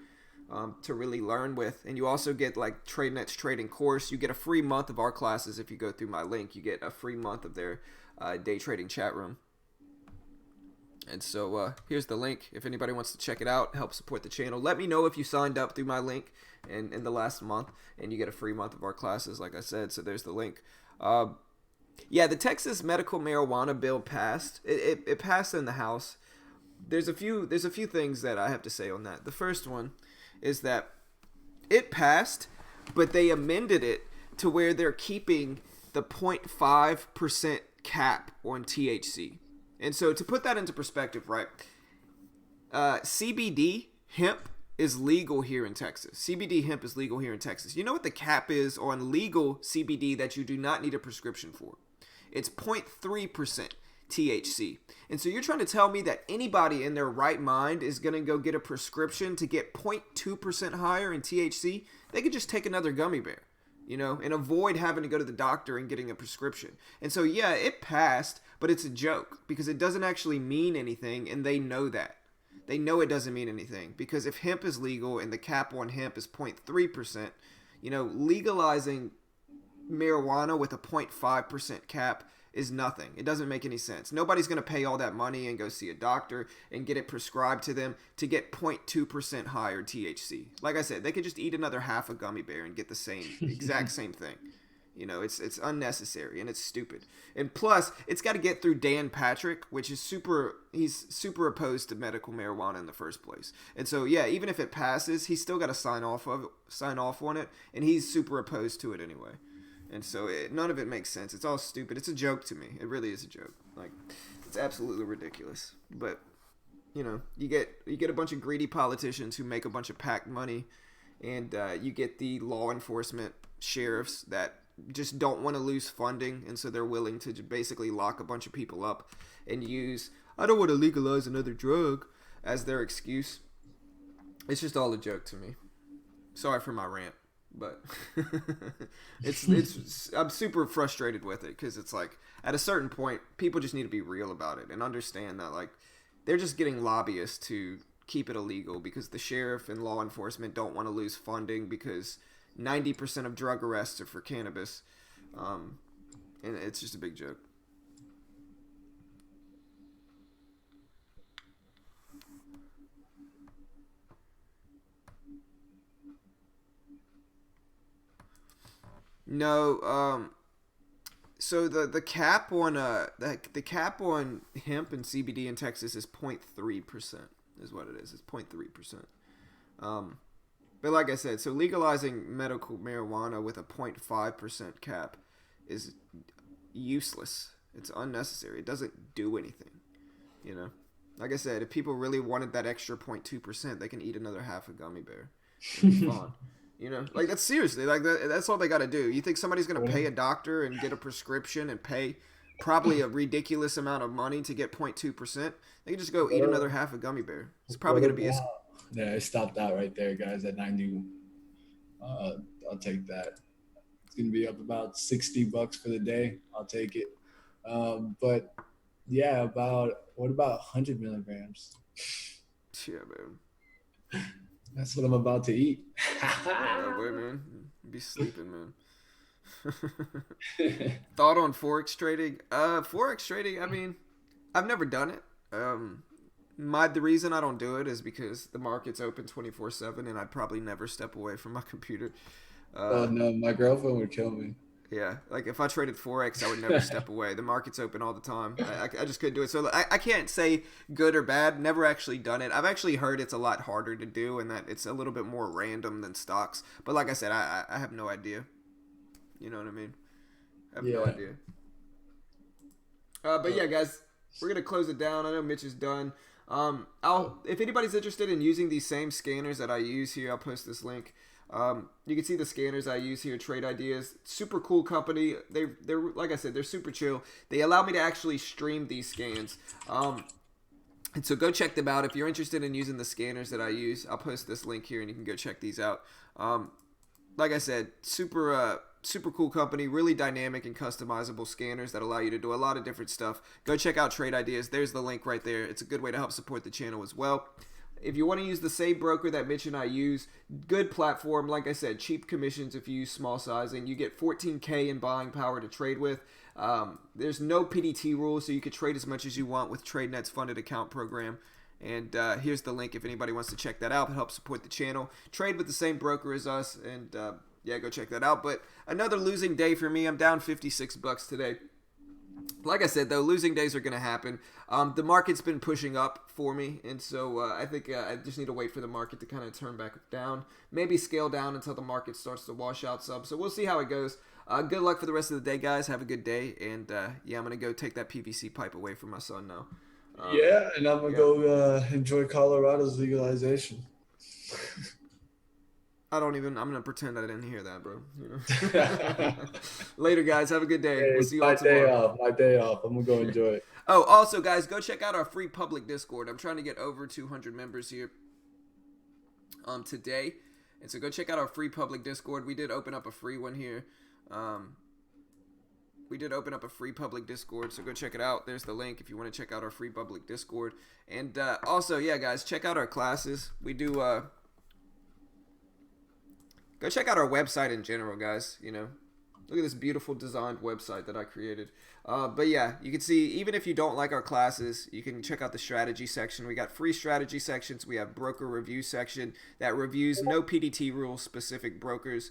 to really learn with. And you also get like TradeNet's trading course. You get a free month of our classes if you go through my link. You get a free month of their day trading chat room. And so here's the link. If anybody wants to check it out, help support the channel, let me know if you signed up through my link in the last month, and you get a free month of our classes, like I said. So there's the link. Yeah, the Texas medical marijuana bill passed. It passed in the House. There's a few things that I have to say on that. The first one is that it passed, but they amended it to where they're keeping the 0.5% cap on THC. And so to put that into perspective, right, CBD, hemp, is legal here in Texas. CBD hemp is legal here in Texas. You know what the cap is on legal CBD that you do not need a prescription for? It's 0.3% THC. And so you're trying to tell me that anybody in their right mind is going to go get a prescription to get 0.2% higher in THC? They could just take another gummy bear, and avoid having to go to the doctor and getting a prescription. And so, yeah, it passed, but it's a joke because it doesn't actually mean anything, and they know that. They know it doesn't mean anything because if hemp is legal and the cap on hemp is 0.3%, legalizing marijuana with a 0.5% cap is nothing. It doesn't make any sense. Nobody's going to pay all that money and go see a doctor and get it prescribed to them to get 0.2% higher THC. Like I said, they could just eat another half a gummy bear and get the exact same thing. It's unnecessary and it's stupid. And plus, it's got to get through Dan Patrick, which is he's super opposed to medical marijuana in the first place. And so, yeah, even if it passes, he's still got to sign off on it, and he's super opposed to it anyway. And so none of it makes sense. It's all stupid. It's a joke to me. It really is a joke. Like, it's absolutely ridiculous. But, you get a bunch of greedy politicians who make a bunch of PAC money, and you get the law enforcement sheriffs that just don't want to lose funding, and so they're willing to basically lock a bunch of people up and use, I don't want to legalize another drug, as their excuse. It's just all a joke to me. Sorry for my rant. But I'm super frustrated with it because it's like at a certain point people just need to be real about it and understand that like they're just getting lobbyists to keep it illegal because the sheriff and law enforcement don't want to lose funding because 90% of drug arrests are for cannabis, and it's just a big joke. No, so the cap on the cap on hemp and CBD in Texas is 0.3% is what it is. It's 0.3%. But like I said, so legalizing medical marijuana with a 0.5% cap is useless. It's unnecessary. It doesn't do anything. Like I said, if people really wanted that extra 0.2%, they can eat another half a gummy bear. It'd be fine. Like that's seriously, like that's all they got to do. You think somebody's going to pay a doctor and get a prescription and pay probably a ridiculous amount of money to get 0.2%? They can just go eat another half a gummy bear. It's probably going to be Yeah, I stopped out right there, guys, at 90. I'll take that. It's going to be up about $60 for the day. I'll take it. But yeah, what about 100 milligrams? Yeah, man. That's what I'm about to eat. That way, man. Be sleeping, man. Thought on Forex trading? Forex trading, I mean, I've never done it. The reason I don't do it is because the market's open 24/7 and I'd probably never step away from my computer. Oh, no, my girlfriend would kill me. Yeah, like if I traded Forex, I would never step away. The market's open all the time. I just couldn't do it. So I can't say good or bad. Never actually done it. I've actually heard it's a lot harder to do and that it's a little bit more random than stocks. But like I said, I have no idea. You know what I mean? I have no idea. But yeah, guys, we're going to close it down. I know Mitch is done. If anybody's interested in using these same scanners that I use here, I'll post this link. You can see the scanners I use here, Trade Ideas. Super cool company. They're like I said, they're super chill. They allow me to actually stream these scans. And so go check them out. If you're interested in using the scanners that I use, I'll post this link here and you can go check these out. Like I said, super cool company, really dynamic and customizable scanners that allow you to do a lot of different stuff. Go check out Trade Ideas. There's the link right there. It's a good way to help support the channel as well. If you want to use the same broker that Mitch and I use, good platform. Like I said, cheap commissions if you use small sizing. You get 14K in buying power to trade with. There's no PDT rule, so you can trade as much as you want with TradeNet's funded account program. And here's the link if anybody wants to check that out to help support the channel. Trade with the same broker as us, and yeah, go check that out. But another losing day for me. I'm down $56 today. Like I said, though, losing days are going to happen. The market's been pushing up for me, and so I think I just need to wait for the market to kind of turn back down. Maybe scale down until the market starts to wash out some. So we'll see how it goes. Good luck for the rest of the day, guys. Have a good day. And, yeah, I'm going to go take that PVC pipe away from my son now. Yeah, and I'm going to go enjoy Colorado's legalization. I'm gonna pretend I didn't hear that, bro. You know? Later, guys. Have a good day. Hey, We'll it's see you my all day tomorrow. off. My day off. I'm gonna go enjoy it. Oh, also, guys, go check out our free public Discord. I'm trying to get over 200 members here today, and so go check out our free public Discord. We did open up a free one here. Um, we did open up a free public Discord, so go check it out. There's the link if you want to check out our free public Discord. And also, yeah, guys, check out our classes. We do. Go check out our website in general, guys. You know, look at this beautiful designed website that I created. But yeah, you can see, even if you don't like our classes, you can check out the strategy section. We got free strategy sections. We have broker review section that reviews no PDT rules specific brokers.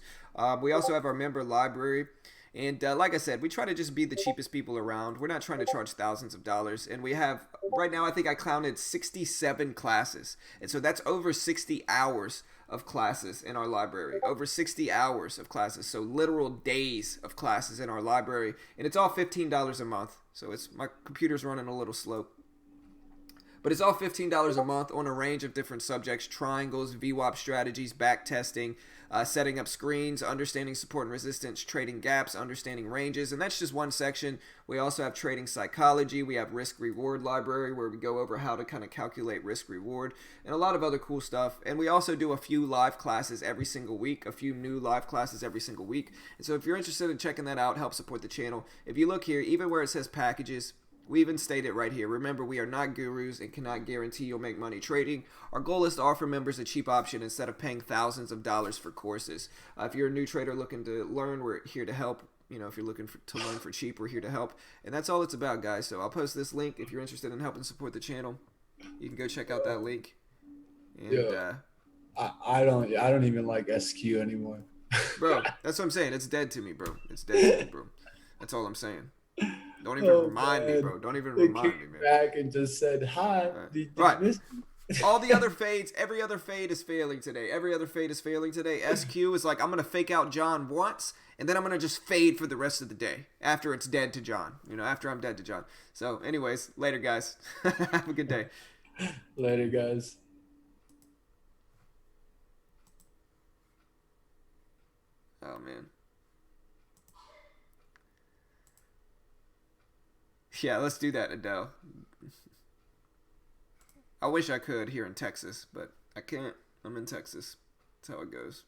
We also have our member library. And like I said, we try to just be the cheapest people around. We're not trying to charge thousands of dollars. And we have, right now, I think I counted 67 classes. And so that's over 60 hours of classes in our library. Over 60 hours of classes. So literal days of classes in our library. And it's all $15 a month. So my computer's running a little slow. But it's all $15 a month on a range of different subjects: triangles, VWAP strategies, back testing, setting up screens, understanding support and resistance, trading gaps, understanding ranges. And that's just one section. We also have trading psychology. We have risk reward library, where we go over how to kind of calculate risk reward, and a lot of other cool stuff. And we also do a few live classes every single week, a few new live classes every single week. And so if you're interested in checking that out, help support the channel. If you look here, even where it says packages, we even state it right here. Remember, we are not gurus and cannot guarantee you'll make money trading. Our goal is to offer members a cheap option instead of paying thousands of dollars for courses. If you're a new trader looking to learn, we're here to help. You know, if you're looking to learn for cheap, we're here to help. And that's all it's about, guys. So I'll post this link if you're interested in helping support the channel. You can go check out that link. And Yeah. I don't even like SQ anymore. bro, that's what I'm saying. It's dead to me, bro. It's dead to me, bro. That's all I'm saying. Don't even remind me, bro. Don't even remind me, man. Back and just said hi. All right. Did All right. you miss me? All the other fades, every other fade is failing today. Every other fade is failing today. SQ is like, I'm going to fake out John once, and then I'm going to just fade for the rest of the day after it's dead to John. You know, after I'm dead to John. So, anyways, later, guys. Have a good day. Later, guys. Oh, man. Yeah, let's do that, Adele. I wish I could here in Texas, but I can't. I'm in Texas. That's how it goes.